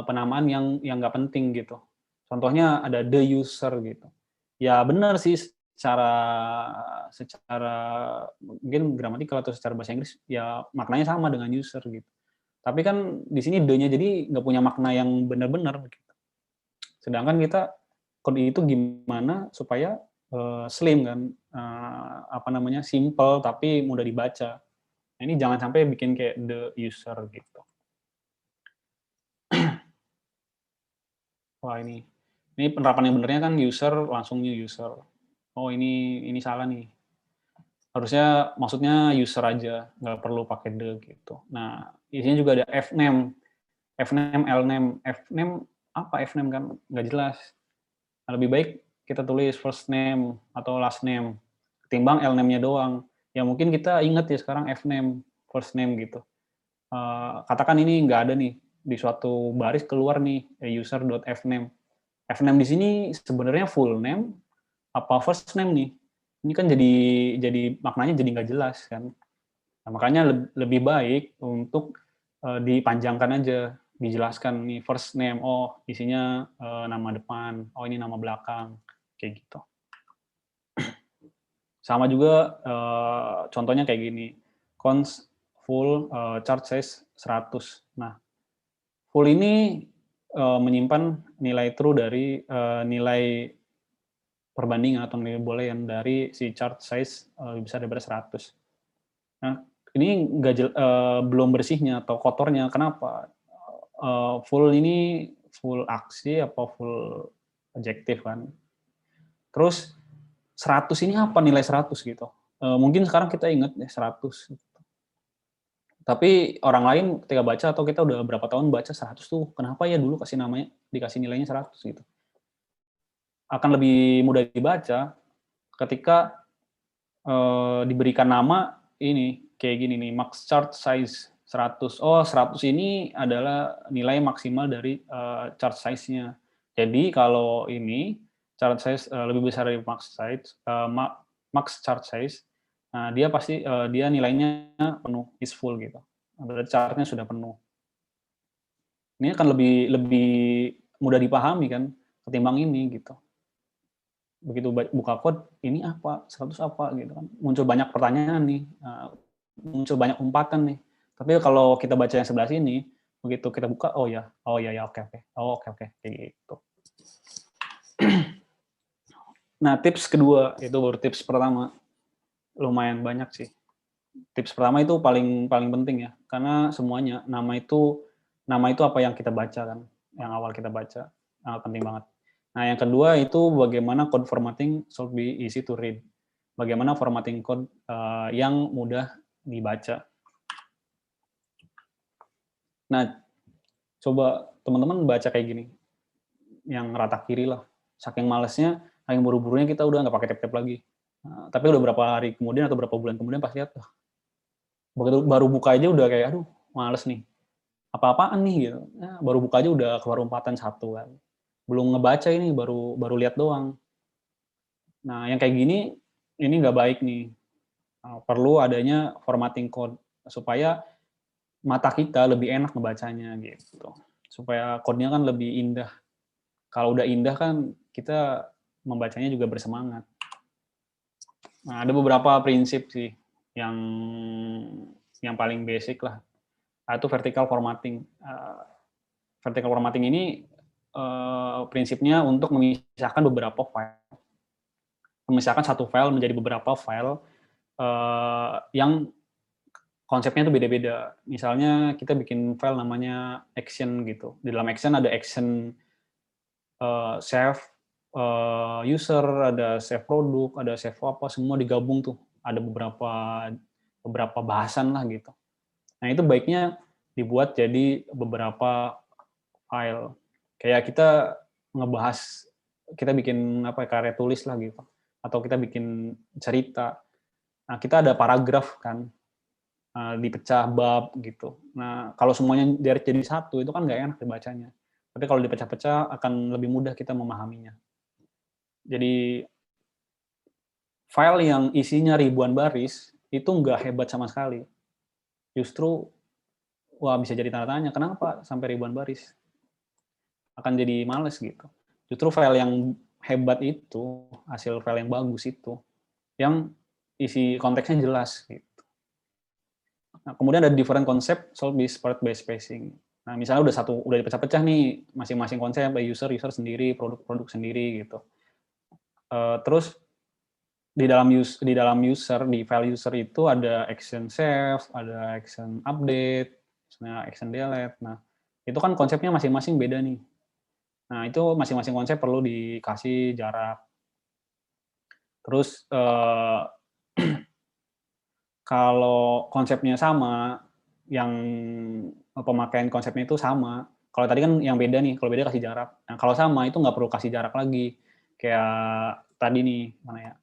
penamaan yang nggak penting gitu. Contohnya ada the user gitu. Ya benar sih secara secara mungkin gramatikal atau secara bahasa Inggris ya maknanya sama dengan user gitu. Tapi kan di sini the-nya jadi nggak punya makna yang benar-benar gitu. Sedangkan kita kode itu gimana supaya slim kan, apa namanya simple tapi mudah dibaca. Nah, ini jangan sampai bikin kayak the user gitu. Wah ini penerapan yang benernya kan user langsung new user. Oh ini salah nih. Harusnya maksudnya user aja, nggak perlu pakai the gitu. Nah, isinya juga ada fname, fname, lname, fname apa fname kan nggak jelas. Nah, lebih baik kita tulis first name atau last name ketimbang lname-nya doang. Ya mungkin kita ingat ya sekarang fname, first name gitu. Katakan ini nggak ada nih di suatu baris keluar nih user.fname. Fname di sini sebenarnya full name apa first name nih? Ini kan jadi maknanya jadi nggak jelas kan. Nah, makanya lebih baik untuk dipanjangkan aja, dijelaskan nih first name, oh isinya nama depan, oh ini nama belakang, kayak gitu. Sama juga contohnya kayak gini, const full chart size 100. Nah, full ini menyimpan nilai true dari nilai perbandingan atau nilai boolean dari si chart size lebih besar daripada 100. Nah, ini belum bersihnya atau kotornya. Kenapa? Full ini full aksi apa full adjektif kan. Terus 100 ini apa nilai 100 gitu. Mungkin sekarang kita ingat ya 100. Tapi orang lain ketika baca atau kita udah berapa tahun baca 100 tuh, kenapa ya dulu dikasih nilainya 100 gitu. Akan lebih mudah dibaca ketika diberikan nama ini kayak gini nih, max chart size 100. Oh, 100 ini adalah nilai maksimal dari chart size-nya. Jadi kalau ini chart size lebih besar dari max chart size, nah dia pasti dia nilainya penuh, is full gitu. berarti chart-nya sudah penuh. Ini akan lebih mudah dipahami kan ketimbang ini gitu. Begitu buka code, ini apa, status apa gitu kan. Muncul banyak pertanyaan nih, muncul banyak umpatan nih. Tapi kalau kita baca yang sebelah sini, begitu kita buka, oh ya, oke, kayak gitu. Nah, tips kedua, itu baru tips pertama. Lumayan banyak sih. Tips pertama itu paling penting ya, karena semuanya, nama itu apa yang kita baca kan, yang awal kita baca, penting banget. Nah, yang kedua itu bagaimana code formatting should be easy to read. Bagaimana formatting code yang mudah dibaca. Nah, coba teman-teman baca kayak gini, yang rata kiri lah. Saking malesnya, saking buru-burunya kita udah nggak pakai tab-tab lagi. Nah, tapi udah berapa hari kemudian atau berapa bulan kemudian pas lihat, baru buka aja udah kayak, aduh, males nih. Apa-apaan nih gitu. Nah, baru buka aja udah keluar umpatan satu kan. Belum ngebaca ini, baru lihat doang. Nah, yang kayak gini, ini nggak baik nih. Perlu adanya formatting code supaya mata kita lebih enak ngebacanya gitu. Supaya code-nya kan lebih indah. Kalau udah indah kan kita membacanya juga bersemangat. Nah, ada beberapa prinsip sih yang paling basic lah. Itu vertical formatting. Vertical formatting ini prinsipnya untuk memisahkan beberapa file. Memisahkan satu file menjadi beberapa file yang konsepnya itu beda-beda. Misalnya kita bikin file namanya action gitu. Di dalam action ada action save user, ada save produk, ada save apa, semua digabung tuh. Ada beberapa bahasan lah gitu. Nah, itu baiknya dibuat jadi beberapa file. Kayak kita ngebahas, kita bikin apa karya tulis lah gitu. Atau kita bikin cerita. Nah, kita ada paragraf kan, dipecah bab gitu. Nah, kalau semuanya jadi satu, itu kan nggak enak dibacanya. Tapi kalau dipecah-pecah, akan lebih mudah kita memahaminya. Jadi, file yang isinya ribuan baris, itu nggak hebat sama sekali. Justru, wah bisa jadi tanda tanya, kenapa sampai ribuan baris? Akan jadi males gitu. Justru file yang hebat itu, hasil file yang bagus itu, yang isi konteksnya jelas gitu. Nah, kemudian ada different concept solved by spacing. Nah, misalnya udah dipecah-pecah nih masing-masing konsep, user sendiri, produk sendiri gitu. Terus di dalam user di file user itu ada action save, ada action update, misalnya action delete. Nah, itu kan konsepnya masing-masing beda nih. Nah, itu masing-masing konsep perlu dikasih jarak. Terus kalau konsepnya sama, yang pemakaian konsepnya itu sama. Kalau tadi kan yang beda nih, kalau beda kasih jarak. Nah, kalau sama itu nggak perlu kasih jarak lagi. Kayak tadi nih, mana ya?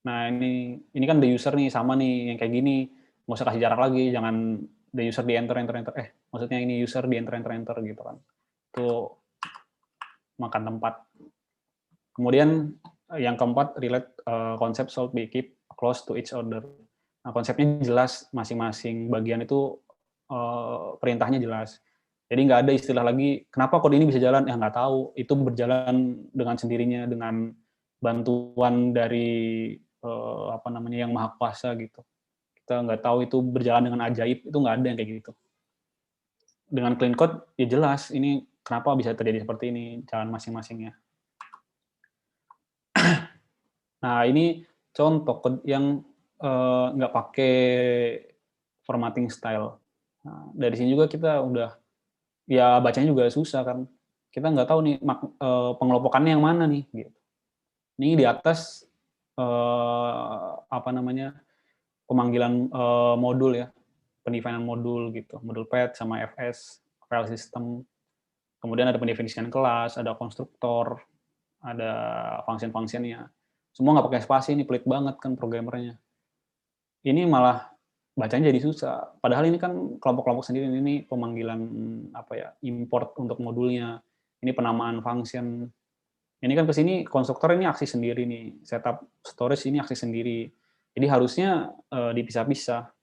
Nah, ini kan the user nih, sama nih, yang kayak gini. Nggak usah kasih jarak lagi, jangan the user di enter. Maksudnya ini user di enter gitu kan. Itu makan tempat. Kemudian yang keempat, relate concept should be keep close to each other. Nah, konsepnya jelas, masing-masing bagian itu perintahnya jelas. Jadi nggak ada istilah lagi, kenapa kode ini bisa jalan? Ya nggak tahu. Itu berjalan dengan sendirinya, dengan bantuan dari yang maha kuasa gitu. Kita nggak tahu itu berjalan dengan ajaib, itu nggak ada yang kayak gitu. Dengan clean code, ya jelas, ini kenapa bisa terjadi seperti ini, jalan masing-masingnya. Nah, ini contoh yang nggak pakai formatting style. Nah, dari sini juga kita udah, ya bacanya juga susah kan. Kita nggak tahu nih pengelompokannya yang mana nih. Gitu. Ini di atas pemanggilan modul ya, pendefinan modul gitu, modul path sama FS, file system. Kemudian ada pendefinisian kelas, ada konstruktor, ada function-functionnya. Semua nggak pakai spasi, ini pelit banget kan programmernya. Ini malah bacanya jadi susah. Padahal ini kan kelompok-kelompok sendiri, ini pemanggilan import untuk modulnya. Ini penamaan function. Ini kan ke sini konstruktor ini aksi sendiri nih, setup storage ini aksi sendiri. Jadi harusnya dipisah-pisah.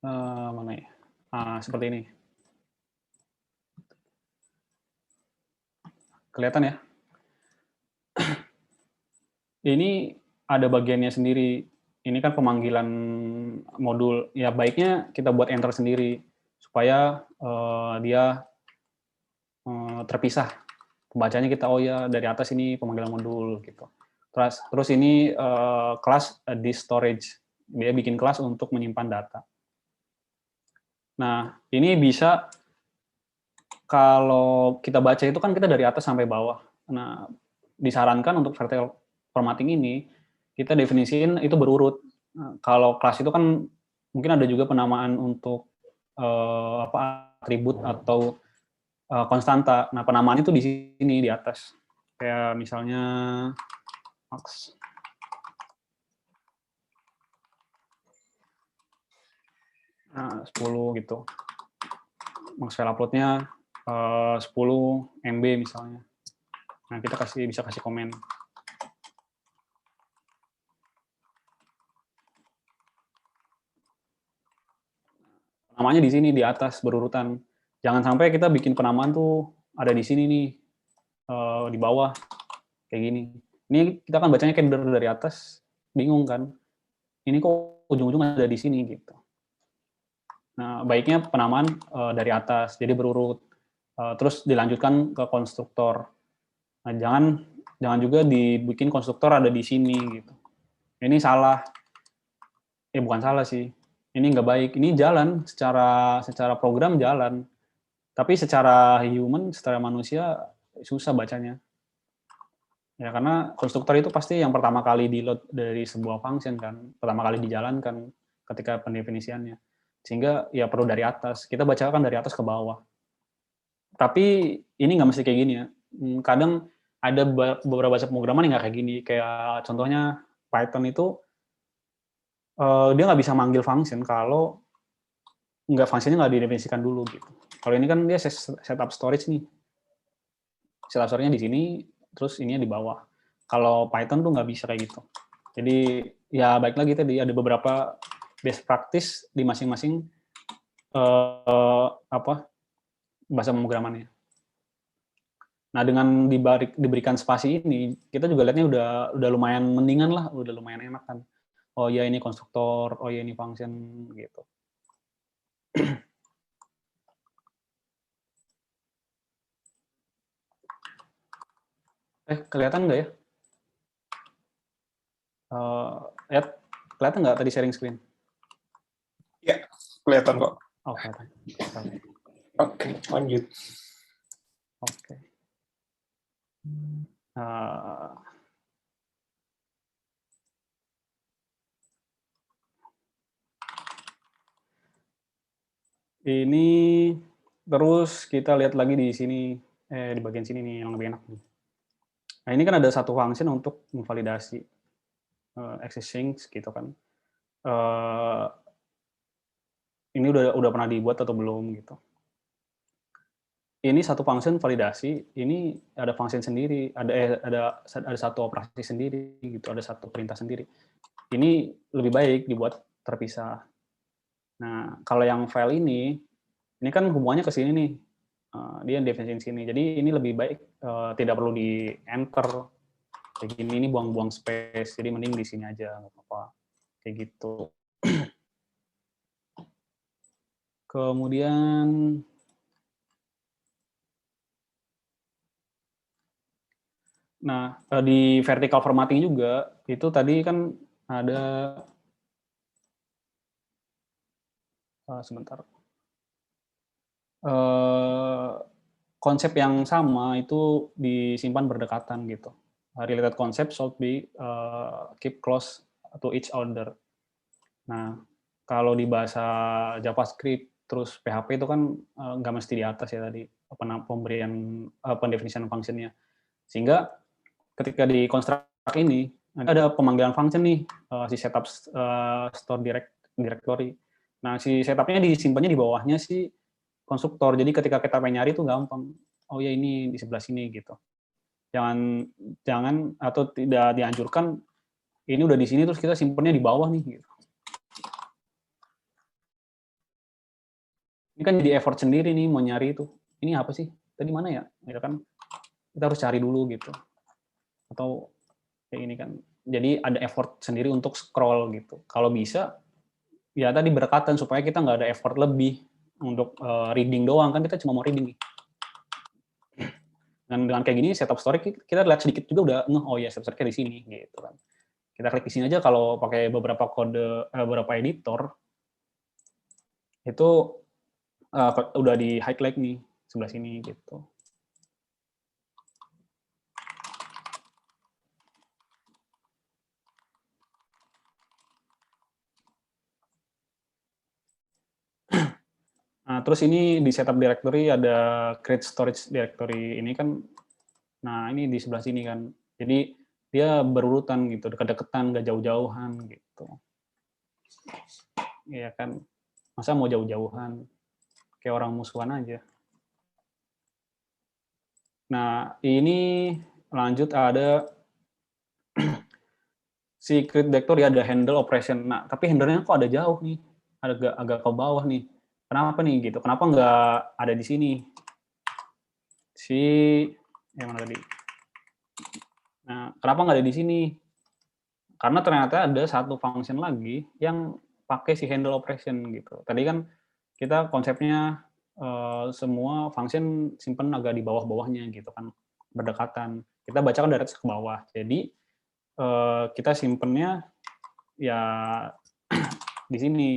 Mana ya? Seperti ini. Kelihatan ya? Ini ada bagiannya sendiri. Ini kan pemanggilan modul. Ya baiknya kita buat enter sendiri supaya dia terpisah. Pembacanya kita, oh ya dari atas ini pemanggilan modul gitu. Terus ini kelas di storage. Dia bikin kelas untuk menyimpan data. Nah, ini bisa kalau kita baca itu kan kita dari atas sampai bawah. Nah, disarankan untuk vertical formatting ini kita definisiin itu berurut. Nah, kalau kelas itu kan mungkin ada juga penamaan untuk atribut atau konstanta. Nah, penamaan itu di sini di atas. Kayak misalnya max. Nah, 10 gitu. Max file upload-nya 10 MB misalnya. Nah, kita bisa kasih komen. Namanya di sini di atas berurutan. Jangan sampai kita bikin penamaan tuh ada di sini nih, di bawah kayak gini. Ini kita kan bacanya kayak dari atas, bingung kan? Ini kok ujung-ujung ada di sini gitu. Nah, baiknya penamaan dari atas, jadi berurut. Terus dilanjutkan ke konstruktor. Nah, jangan juga dibikin konstruktor ada di sini gitu. Ini salah. Bukan salah sih. Ini nggak baik. Ini jalan secara program jalan. Tapi secara human, secara manusia susah bacanya. Ya karena konstruktor itu pasti yang pertama kali di-load dari sebuah function kan, pertama kali dijalankan ketika pendefinisiannya. Sehingga ya perlu dari atas. Kita bacakan dari atas ke bawah. Tapi ini nggak mesti kayak gini ya. Kadang ada beberapa bahasa pemrograman yang nggak kayak gini. Kayak contohnya Python itu dia nggak bisa manggil function kalau fungsinya nggak didefinisikan dulu gitu. Kalau ini kan dia setup storage nih. Setup storage-nya di sini, terus ininya di bawah. Kalau Python tuh nggak bisa kayak gitu. Jadi ya baik lagi tadi ada beberapa best practice di masing-masing bahasa pemrogramannya. Nah dengan diberikan spasi ini, kita juga lihatnya udah lumayan mendingan lah, udah lumayan enak kan. Oh ya ini konstruktor, oh ya ini function gitu. Kelihatan nggak ya? Kelihatan nggak tadi sharing screen?
Ya, kelihatan kok.
Oh, kelihatan.
Oke, lanjut.
Oke. Ini terus kita lihat lagi di sini, di bagian sini nih yang lebih enak. Nah ini kan ada satu function untuk memvalidasi existing gitu kan. Ini udah pernah dibuat atau belum gitu. Ini satu function validasi, ini ada function sendiri, ada satu operasi sendiri gitu, ada satu perintah sendiri. Ini lebih baik dibuat terpisah. Nah, kalau yang file ini kan hubungannya ke sini nih. Dia definisi sini. Jadi ini lebih baik tidak perlu di enter. Kayak gini ini buang-buang space. Jadi mending di sini aja, nggak apa-apa. Kayak gitu. Kemudian nah, di vertical formatting juga itu tadi kan ada sebentar. Konsep yang sama itu disimpan berdekatan gitu. Related concept should be keep close to each other. Nah, kalau di bahasa JavaScript terus PHP itu kan nggak mesti di atas ya tadi pemberian pendefinisian functionnya. Sehingga ketika di construct ini ada pemanggilan function nih si setup store directory. Nah, si setupnya disimpannya di bawahnya si konstruktor. Jadi ketika kita pengen nyari itu gampang. Oh ya ini di sebelah sini gitu. Jangan jangan atau tidak dianjurkan ini udah di sini terus kita simpannya di bawah nih gitu. Ini kan jadi effort sendiri nih mau nyari itu. Ini apa sih? Tadi mana ya? Ya kan kita harus cari dulu gitu. Atau kayak ini kan. Jadi ada effort sendiri untuk scroll gitu. Kalau bisa ya tadi berdekatan supaya kita nggak ada effort lebih untuk reading doang kan kita cuma mau reading nih. Dan dengan kayak gini setup story kita lihat sedikit juga udah oh ya setup story di sini gitu kan. Kita klik di sini aja kalau pakai beberapa kode beberapa editor itu udah di highlight nih sebelah sini gitu. Nah, terus ini di setup directory ada create storage directory ini kan. Nah, ini di sebelah sini kan. Jadi dia berurutan gitu, dekat-dekatan, nggak jauh-jauhan gitu. Iya kan. Masa mau jauh-jauhan? Kayak orang musuhan aja. Nah, ini lanjut ada si create directory ada handle operation. Nah, tapi handle-nya kok ada jauh nih. Agak ke bawah nih. Kenapa nih gitu? Kenapa nggak ada di sini? Si yang mana tadi? Nah, kenapa nggak ada di sini? Karena ternyata ada satu function lagi yang pakai si handle operation gitu. Tadi kan kita konsepnya semua function simpen agak di bawah-bawahnya gitu kan, berdekatan. Kita bacakan dari atas ke bawah. Jadi kita simpennya ya di sini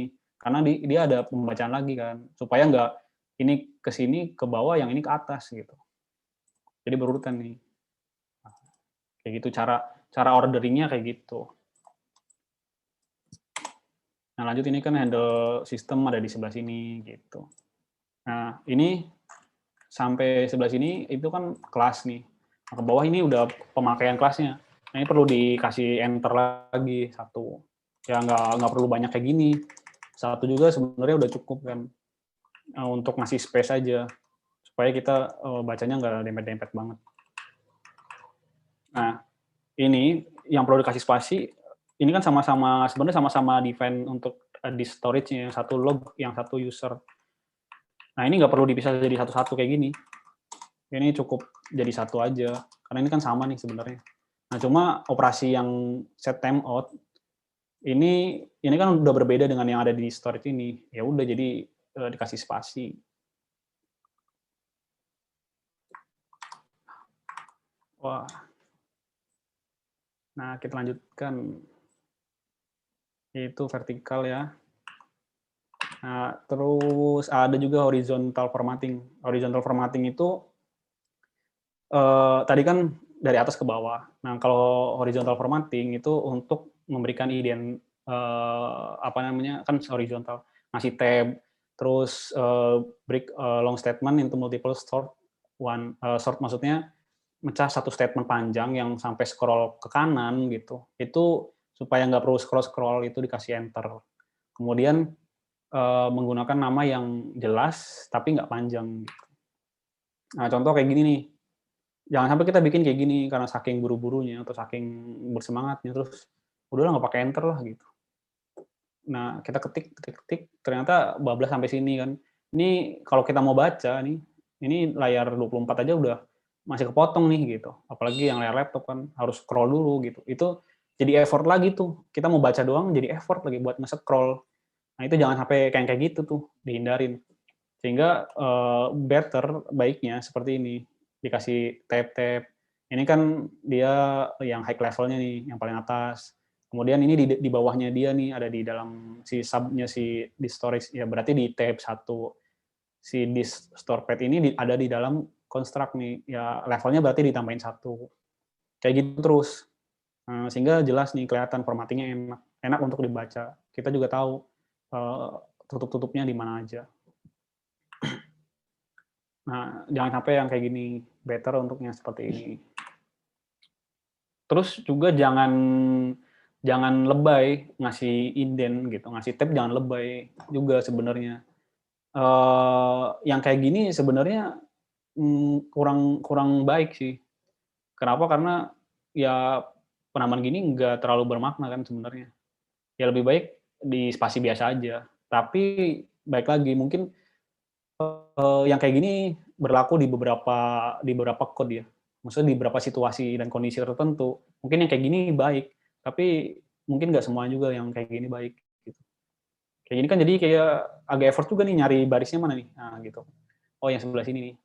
karena dia ada pembacaan lagi kan, supaya nggak ini ke sini ke bawah, yang ini ke atas gitu. Jadi berurutan nih. Kayak gitu cara orderingnya kayak gitu. Nah, lanjut ini kan handle sistem ada di sebelah sini gitu. Nah, ini sampai sebelah sini itu kan kelas nih. Nah, ke bawah ini udah pemakaian kelasnya. Nah, ini perlu dikasih enter lagi satu. Ya nggak perlu banyak kayak gini. Satu juga sebenarnya udah cukup kan untuk ngasih space aja supaya kita bacanya nggak dempet-dempet banget. Nah, ini yang perlu dikasih spasi. Ini kan sama-sama sebenarnya sama-sama define untuk di storage-nya, yang satu log, yang satu user. Nah, ini nggak perlu dipisah jadi satu-satu kayak gini. Ini cukup jadi satu aja, karena ini kan sama nih sebenarnya. Nah, cuma operasi yang set timeout, ini kan udah berbeda dengan yang ada di storage ini. Ya udah, jadi dikasih spasi. Wah. Nah, kita lanjutkan. Itu vertikal ya. Nah, terus ada juga horizontal formatting. Horizontal formatting itu tadi kan dari atas ke bawah. Nah, kalau horizontal formatting itu untuk memberikan apa namanya kan horizontal, ngasih tab, terus break long statement into multiple sort sort maksudnya mecah satu statement panjang yang sampai scroll ke kanan gitu. Itu supaya nggak perlu scroll itu dikasih enter. Kemudian menggunakan nama yang jelas tapi nggak panjang. Nah, contoh kayak gini nih. Jangan sampai kita bikin kayak gini karena saking buru-burunya atau saking bersemangatnya, terus udahlah nggak pakai enter lah gitu. Nah, kita ketik, ternyata bablas sampai sini kan. Ini kalau kita mau baca nih, ini layar 24 aja udah masih kepotong nih gitu. Apalagi yang layar laptop kan harus scroll dulu gitu. Itu jadi effort lagi tuh. Kita mau baca doang jadi effort lagi buat nge-scroll. Nah, itu jangan sampai kayak gitu tuh, dihindarin. Sehingga baiknya seperti ini, dikasih tab-tab. Ini kan dia yang high levelnya nih, yang paling atas. Kemudian ini di bawahnya dia nih, ada di dalam si sub-nya si di storage, ya berarti di tab 1. Si disk store pad ini ada di dalam construct nih, ya levelnya berarti ditambahin 1. Kayak gitu terus. Sehingga jelas nih, kelihatan formattingnya enak. Enak untuk dibaca. Kita juga tahu tutup-tutupnya di mana aja. Nah, jangan sampai yang kayak gini, better untuk yang seperti ini. Terus juga jangan jangan lebay ngasih inden gitu, ngasih tab jangan lebay juga sebenarnya. Yang kayak gini sebenarnya kurang kurang baik sih. Kenapa? Karena ya penambahan gini nggak terlalu bermakna kan sebenarnya. Ya lebih baik di spasi biasa aja. Tapi baik lagi mungkin yang kayak gini berlaku di beberapa code ya. Maksudnya di beberapa situasi dan kondisi tertentu. Mungkin yang kayak gini baik, tapi mungkin nggak semua juga yang kayak gini baik. Gitu. Kayak gini kan jadi kayak agak effort juga nih nyari barisnya mana nih. Nah gitu. Oh yang sebelah sini nih.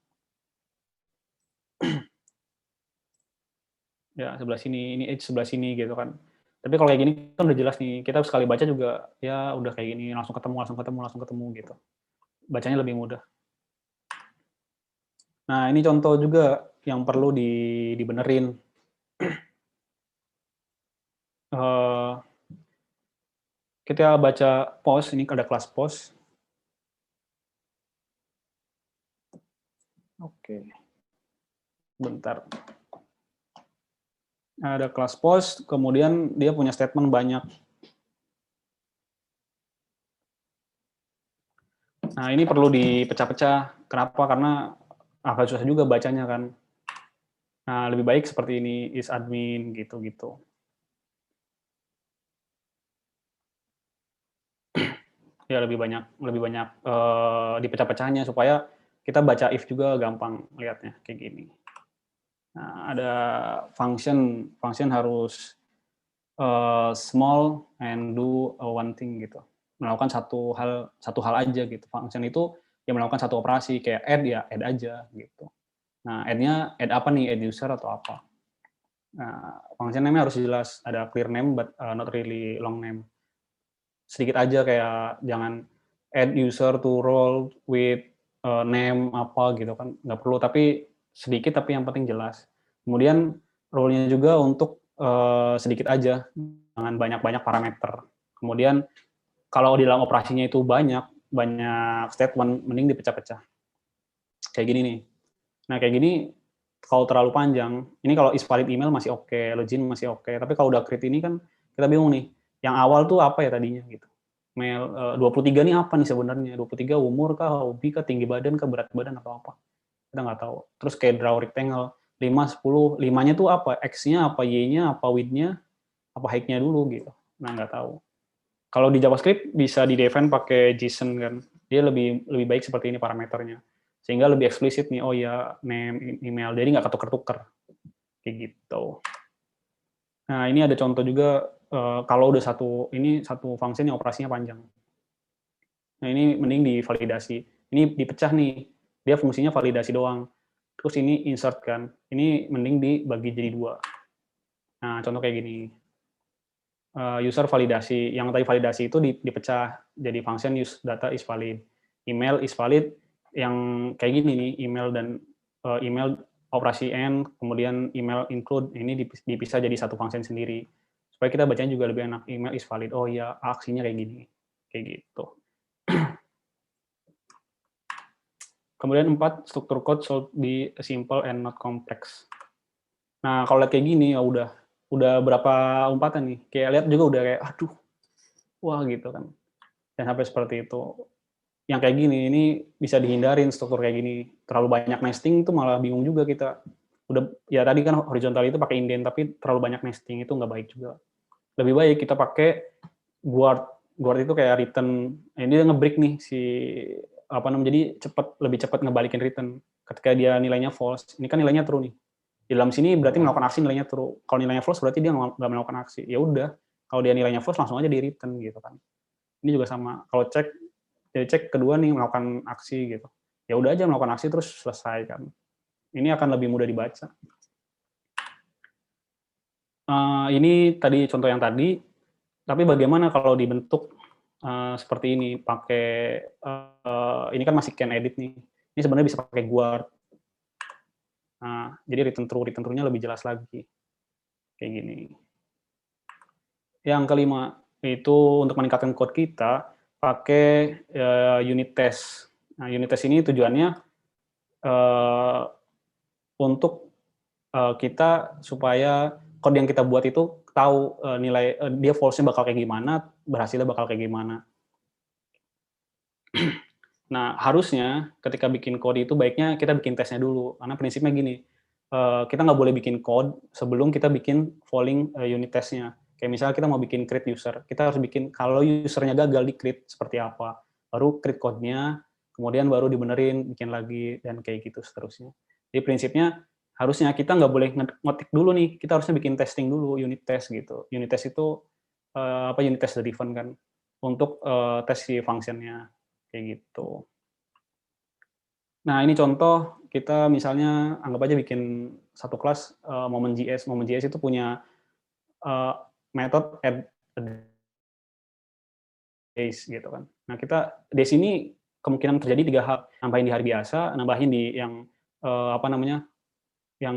Ya sebelah sini, ini edge sebelah sini gitu kan. Tapi kalau kayak gini kan udah jelas nih, kita sekali baca juga ya udah kayak gini, langsung ketemu gitu. Bacanya lebih mudah. Nah, ini contoh juga yang perlu dibenerin. Kita baca post, ini ada kelas post. Oke. Bentar. Ada kelas post, kemudian dia punya statement banyak. Nah, ini perlu dipecah-pecah. Kenapa? Karena agak susah juga bacanya kan. Nah, lebih baik seperti ini, is admin, gitu-gitu. Ya, lebih banyak dipecah-pecahnya supaya kita baca if juga gampang lihatnya, kayak gini. Nah, ada function harus small and do one thing gitu. Melakukan satu hal aja gitu. Function itu yang melakukan satu operasi kayak add ya add aja gitu. Nah, add-nya add apa nih? Add user atau apa? Nah, function name-nya harus jelas, ada clear name but not really long name. Sedikit aja kayak jangan add user to role with name apa gitu kan, nggak perlu, tapi sedikit tapi yang penting jelas. Kemudian role-nya juga untuk sedikit aja, jangan banyak-banyak parameter. Kemudian kalau di dalam operasinya itu banyak statement, mending dipecah-pecah. Kayak gini nih. Nah, kayak gini kalau terlalu panjang, ini kalau is valid email masih oke, login masih oke, tapi kalau udah create ini kan kita bingung nih, yang awal tuh apa ya tadinya gitu. Mail 23 nih apa nih sebenarnya? 23 umur kah, hobi kah, tinggi badan kah, berat badan atau apa? Kita nggak tahu. Terus kayak draw rectangle 5 10, 5-nya tuh apa? X-nya apa, Y-nya apa, width-nya apa, height-nya dulu gitu. Nah, nggak tahu. Kalau di JavaScript bisa di-define pakai JSON kan. Dia lebih baik seperti ini parameternya. Sehingga lebih eksplisit nih, oh ya, name, email. Jadi nggak ketuker-tuker. Kayak gitu. Nah, ini ada contoh juga kalau udah satu function yang operasinya panjang. Nah, ini mending divalidasi. Ini dipecah nih. Dia fungsinya validasi doang. Terus ini insert kan. Ini mending dibagi jadi 2. Nah, contoh kayak gini. User validasi. Yang tadi validasi itu dipecah jadi function use data is valid. Email is valid yang kayak gini nih, email dan email operasi end, kemudian email include, ini dipisah jadi satu function sendiri. Supaya kita bacanya juga lebih enak. Email is valid. Oh iya, aksinya kayak gini. Kayak gitu. Kemudian 4, struktur code should be simple and not complex. Nah, kalau lihat kayak gini ya udah berapa umpatan nih. Kayak lihat juga udah kayak aduh. Wah, gitu kan. Dan sampai seperti itu. Yang kayak gini ini bisa dihindarin struktur kayak gini. Terlalu banyak nesting itu malah bingung juga kita. Udah ya tadi kan horizontal itu pakai indent tapi terlalu banyak nesting itu nggak baik juga. Lebih baik kita pakai guard. Guard itu kayak return. Ini dia nge-break nih si apa namanya, jadi lebih cepat ngebalikin return ketika dia nilainya false. Ini kan nilainya true nih. Di dalam sini berarti melakukan aksi nilainya true. Kalau nilainya false berarti dia nggak melakukan aksi. Ya udah, kalau dia nilainya false langsung aja di return gitu kan. Ini juga sama. Kalau cek kedua nih melakukan aksi gitu. Ya udah aja melakukan aksi terus selesai kan. Ini akan lebih mudah dibaca. Ini tadi contoh yang tadi. Tapi bagaimana kalau dibentuk seperti ini pakai ini kan masih can edit nih. Ini sebenarnya bisa pakai guard. Nah, jadi return true-nya lebih jelas lagi. Kayak gini. Yang kelima, itu untuk meningkatkan code kita, pakai unit test. Nah, unit test ini tujuannya untuk kita supaya code yang kita buat itu tahu nilai dia false-nya bakal kayak gimana, berhasilnya bakal kayak gimana. Nah, harusnya ketika bikin code itu baiknya kita bikin tesnya dulu, karena prinsipnya gini, kita nggak boleh bikin code sebelum kita bikin falling unit testnya. Kayak misalnya kita mau bikin create user, kita harus bikin kalau usernya gagal di create seperti apa, baru create code-nya, kemudian baru dibenerin, bikin lagi, dan kayak gitu seterusnya. Jadi prinsipnya harusnya kita nggak boleh ngetik dulu nih, kita harusnya bikin testing dulu, unit test gitu. Unit test itu unit test driven kan, untuk tes si function-nya. Kayak gitu. Nah, ini contoh kita misalnya anggap aja bikin satu kelas Moment.js. Moment.js itu punya method add days gitu kan. Nah, kita days ini kemungkinan terjadi 3 hal. Nambahin di hari biasa, nambahin di yang yang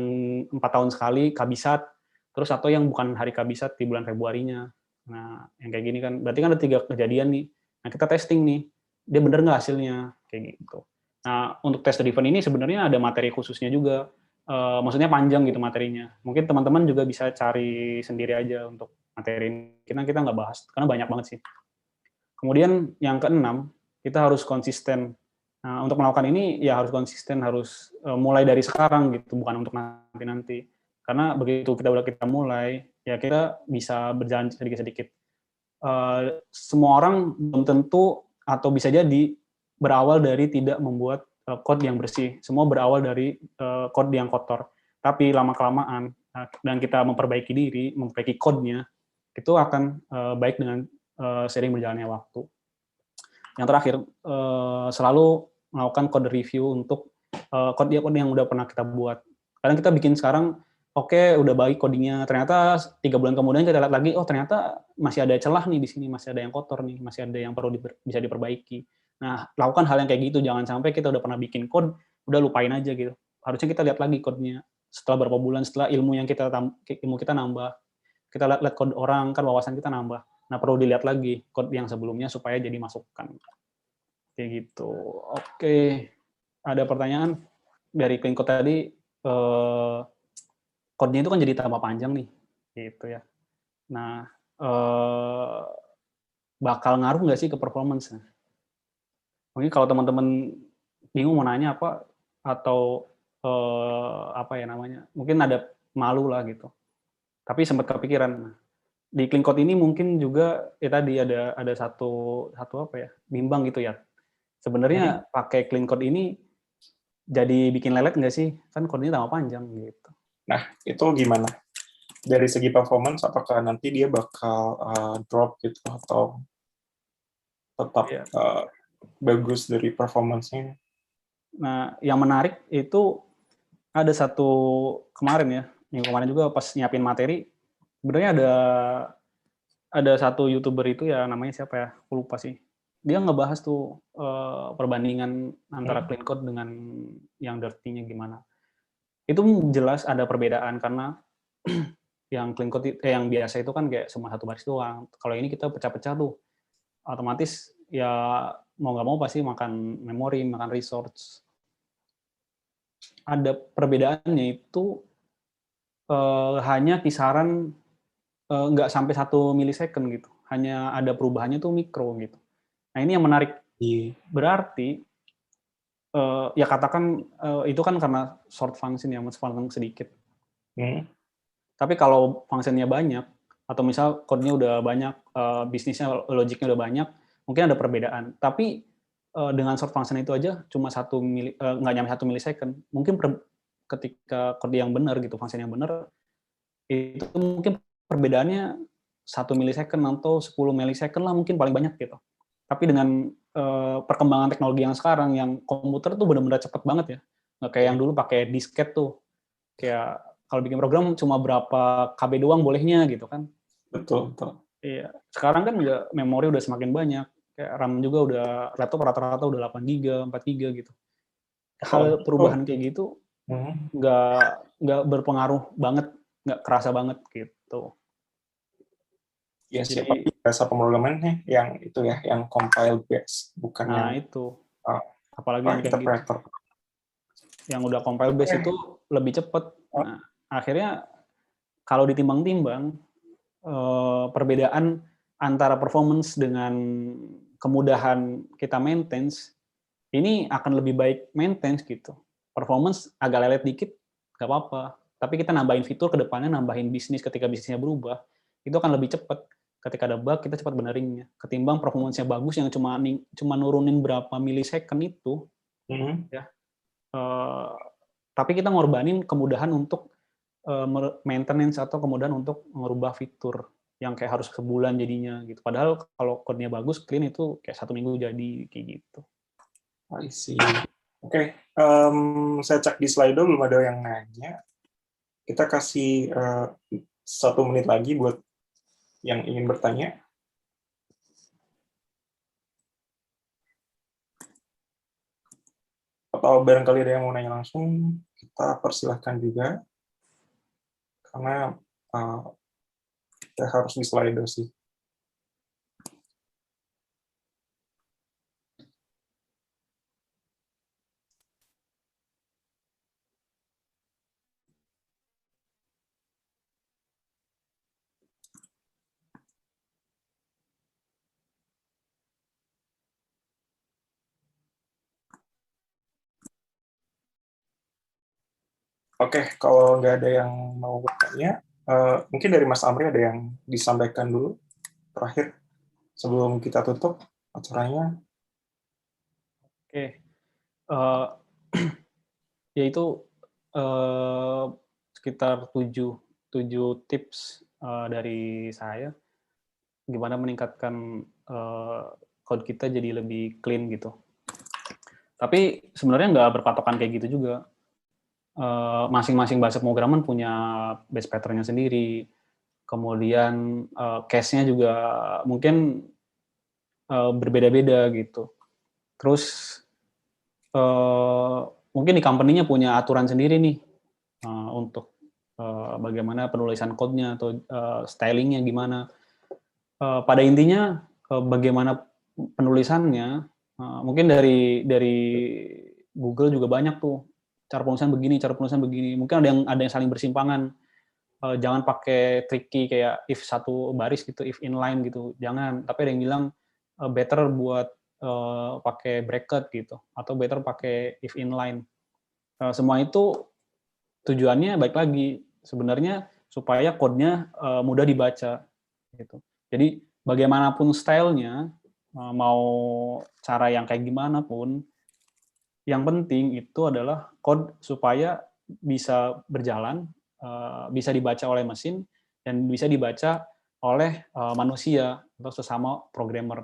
4 tahun sekali kabisat, terus atau yang bukan hari kabisat di bulan Februarinya. Nah, yang kayak gini kan berarti kan ada 3 kejadian nih. Nah, kita testing nih, dia bener nggak hasilnya, kayak gitu. Nah, untuk test driven ini sebenarnya ada materi khususnya juga, maksudnya panjang gitu materinya. Mungkin teman-teman juga bisa cari sendiri aja untuk materi ini, kita nggak bahas, karena banyak banget sih. Kemudian yang keenam, kita harus konsisten. Nah, untuk melakukan ini ya harus konsisten, harus mulai dari sekarang gitu, bukan untuk nanti-nanti. Karena begitu kita mulai, ya kita bisa berjalan sedikit-sedikit. Semua orang belum tentu atau bisa jadi berawal dari tidak membuat code yang bersih. Semua berawal dari code yang kotor. Tapi lama-kelamaan dan kita memperbaiki diri, memperbaiki code-nya, itu akan baik dengan seiring berjalannya waktu. Yang terakhir, selalu melakukan code review untuk code yang udah pernah kita buat. Kadang kita bikin sekarang, oke, udah baik codingnya, ternyata 3 bulan kemudian kita lihat lagi, oh ternyata masih ada celah nih di sini, masih ada yang kotor nih, masih ada yang perlu bisa diperbaiki. Nah, lakukan hal yang kayak gitu, jangan sampai kita udah pernah bikin code, udah lupain aja gitu. Harusnya kita lihat lagi code-nya. Setelah berapa bulan, setelah ilmu kita nambah, kita lihat code orang, kan wawasan kita nambah. Nah, perlu dilihat lagi code yang sebelumnya supaya jadi masukan. Kayak gitu. Oke. Ada pertanyaan dari clean code tadi, code-nya itu kan jadi tambah panjang nih, gitu ya. Nah, bakal ngaruh nggak sih ke performance? Mungkin kalau teman-teman bingung mau nanya apa, atau apa ya namanya, mungkin ada malu lah gitu. Tapi sempat kepikiran, di clean code ini mungkin juga ya tadi ada satu apa ya, bimbang gitu ya. Sebenarnya pakai clean code ini jadi bikin lelet nggak sih? Kan code-nya tambah panjang gitu.
Nah, itu gimana? Dari segi performance, apakah nanti dia bakal drop gitu, atau tetap bagus dari performance-nya?
Nah, yang menarik itu ada satu kemarin ya, minggu kemarin juga pas nyiapin materi, sebenarnya ada satu YouTuber itu ya, namanya siapa ya? Aku lupa sih. Dia ngebahas tuh perbandingan antara clean code dengan yang dirty-nya gimana. Itu jelas ada perbedaan karena yang clean code yang biasa itu kan kayak cuma satu baris doang. Kalau ini kita pecah-pecah tuh, otomatis ya mau nggak mau pasti makan memori, makan resource. Ada perbedaannya itu hanya kisaran nggak sampai 1 milisecond gitu. Hanya ada perubahannya tuh mikro gitu. Nah, ini yang menarik. Berarti ya katakan itu kan karena short function ya, function sedikit. Tapi kalau functionnya banyak, atau misal code-nya udah banyak, bisnisnya, logiknya udah banyak, mungkin ada perbedaan. Tapi dengan short function itu aja cuma nggak nyampe 1 milisecond. Mungkin ketika code yang benar gitu, function yang benar, itu mungkin perbedaannya 1 milisecond atau 10 milisecond lah mungkin paling banyak gitu. Tapi dengan perkembangan teknologi yang sekarang, yang komputer tuh benar-benar cepet banget ya. Nggak kayak yang dulu pakai disket tuh. Kayak kalau bikin program cuma berapa KB doang bolehnya gitu kan.
Betul.
Iya. Sekarang kan juga memori udah semakin banyak. Kayak RAM juga udah, laptop rata-rata udah 8 GB, 4 GB gitu. Hal perubahan kayak gitu nggak berpengaruh banget, nggak kerasa banget gitu.
Ya, tapi bahasa pemrogramannya yang itu ya, yang compile based, bukan yang
itu. Apalagi yang kayak
interpreter.
Yang udah compile base itu lebih cepat. Nah, akhirnya kalau ditimbang-timbang perbedaan antara performance dengan kemudahan kita maintenance ini akan lebih baik maintenance gitu. Performance agak lelet dikit nggak apa-apa, tapi kita nambahin fitur ke depannya, nambahin bisnis ketika bisnisnya berubah, itu akan lebih cepat. Ketika ada bug, kita cepat benerinnya. Ketimbang performance-nya bagus yang cuma nurunin berapa milisecond itu, ya. Tapi kita ngorbanin kemudahan untuk maintenance atau kemudahan untuk merubah fitur yang kayak harus sebulan jadinya gitu. Padahal kalau code-nya bagus, clean itu kayak 1 minggu jadi kayak gitu.
I see. Oke, saya cek di Slido belum ada yang nanya. Kita kasih 1 menit lagi buat yang ingin bertanya. Atau barangkali ada yang mau nanya langsung, kita persilahkan juga. Karena kita harus di Slido sih. Oke, kalau nggak ada yang mau bertanya, mungkin dari Mas Amri ada yang disampaikan dulu terakhir sebelum kita tutup acaranya.
Oke, yaitu sekitar 7 tips dari saya gimana meningkatkan code kita jadi lebih clean gitu. Tapi sebenarnya nggak berpatokan kayak gitu juga. Masing-masing bahasa pemrograman punya base pattern-nya sendiri. Kemudian case-nya juga mungkin berbeda-beda gitu. Terus mungkin di company-nya punya aturan sendiri nih untuk bagaimana penulisan code-nya atau styling-nya gimana. Pada intinya bagaimana penulisannya mungkin dari Google juga banyak tuh cara penulisan begini. Mungkin ada yang saling bersimpangan. Jangan pakai tricky kayak if satu baris gitu, if inline gitu. Jangan. Tapi ada yang bilang better buat pakai bracket gitu atau better pakai if inline. Semua itu tujuannya baik lagi sebenarnya supaya code-nya mudah dibaca gitu. Jadi bagaimanapun stylenya, mau cara yang kayak gimana pun, yang penting itu adalah code supaya bisa berjalan, bisa dibaca oleh mesin, dan bisa dibaca oleh manusia atau sesama programmer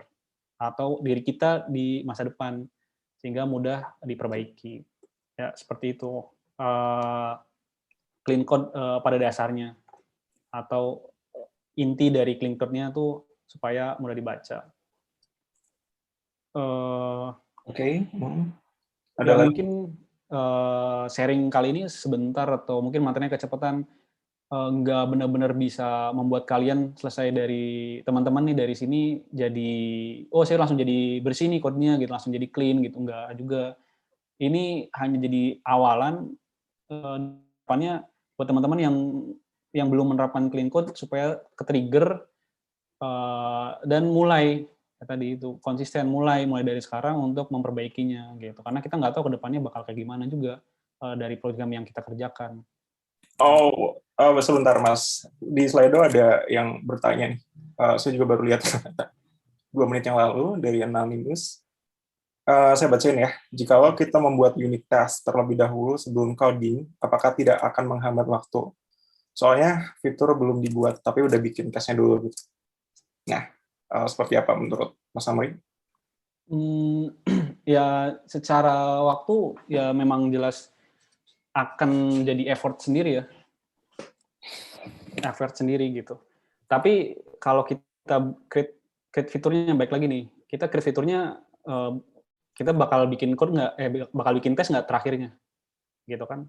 atau diri kita di masa depan sehingga mudah diperbaiki. Ya seperti itu. Clean code pada dasarnya atau inti dari clean code-nya tuh supaya mudah dibaca.
Oke.
Ya mungkin sharing kali ini sebentar atau mungkin materinya kecepatan, nggak benar-benar bisa membuat kalian selesai dari teman-teman nih dari sini jadi saya langsung jadi bersih nih code-nya gitu, langsung jadi clean gitu, nggak juga. Ini hanya jadi awalan depannya buat teman-teman yang belum menerapkan clean code supaya ke-trigger dan mulai tadi itu konsisten mulai dari sekarang untuk memperbaikinya gitu, karena kita nggak tahu ke depannya bakal kayak gimana juga dari program yang kita kerjakan.
Sebentar Mas, di Slido ada yang bertanya nih. Saya juga baru lihat 2 menit yang lalu dari Anonymous. Saya bacain ya. Jikalau kita membuat unit test terlebih dahulu sebelum coding, apakah tidak akan menghambat waktu? Soalnya fitur belum dibuat, tapi udah bikin testnya dulu gitu. Nah, seperti apa menurut Mas Amri?
Ya secara waktu ya memang jelas akan jadi effort sendiri ya, effort sendiri gitu. Tapi kalau kita create fiturnya baik lagi nih, kita create fiturnya kita bakal bikin code bakal bikin tes nggak terakhirnya, gitu kan?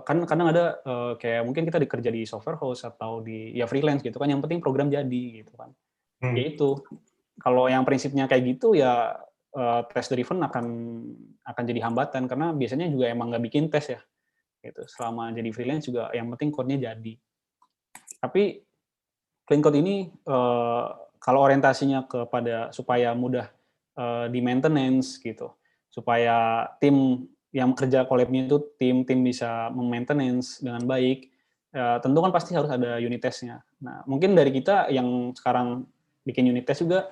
Kan kadang ada kayak mungkin kita dikerja di software house atau di ya freelance gitu kan, yang penting program jadi gitu kan. Ya itu kalau yang prinsipnya kayak gitu ya test driven akan jadi hambatan karena biasanya juga emang nggak bikin tes ya gitu. Selama jadi freelance juga yang penting code-nya jadi. Tapi clean code ini kalau orientasinya kepada supaya mudah di maintenance gitu, supaya tim yang kerja collab-nya itu tim bisa memaintenance dengan baik, tentu kan pasti harus ada unit test-nya. Nah, mungkin dari kita yang sekarang bikin unit test juga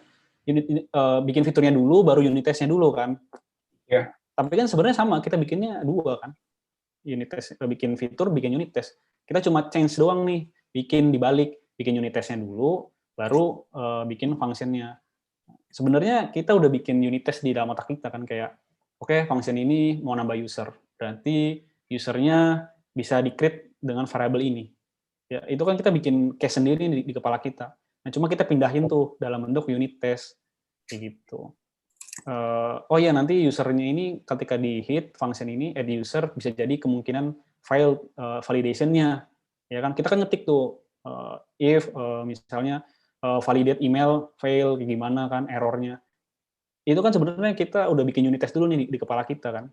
bikin fiturnya dulu, baru unit test-nya dulu kan.
Ya.
Tapi kan sebenarnya sama, kita bikinnya dua kan. Unit test, bikin fitur, bikin unit test. Kita cuma change doang nih, bikin dibalik, bikin unit test-nya dulu, baru bikin function-nya. Sebenarnya kita udah bikin unit test di dalam otak kita kan, kayak oke, function ini mau nambah user, berarti usernya bisa di-create dengan variable ini. Ya, itu kan kita bikin case sendiri di kepala kita. Nah, cuma kita pindahin tuh dalam bentuk unit test, kayak gitu. Oh ya, nanti usernya ini ketika di hit function ini add user bisa jadi kemungkinan file validation-nya, ya kan, kita kan ngetik tuh if misalnya validate email fail gimana kan errornya, itu kan sebenarnya kita udah bikin unit test dulu nih di kepala kita kan.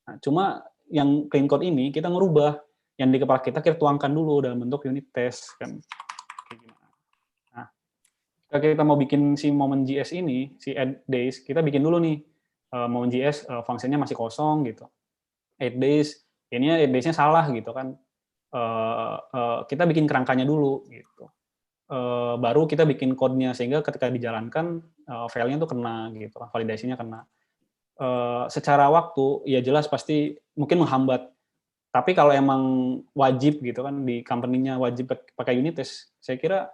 Nah, cuma yang clean code ini kita ngerubah yang di kepala kita tuangkan dulu dalam bentuk unit test kan. Nah, kita mau bikin si momen JS ini, si add days, kita bikin dulu nih momen JS fungsinya masih kosong gitu. Add days, ini add days-nya salah gitu kan. Kita bikin kerangkanya dulu gitu. Baru kita bikin code-nya sehingga ketika dijalankan file-nya tuh kena gitu, validasinya kena. Secara waktu ya jelas pasti mungkin menghambat. Tapi kalau emang wajib gitu kan di company-nya wajib pakai unit test, saya kira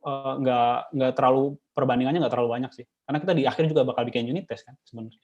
nggak terlalu perbandingannya nggak terlalu banyak sih. Karena kita di akhir juga bakal bikin unit test kan sebenarnya.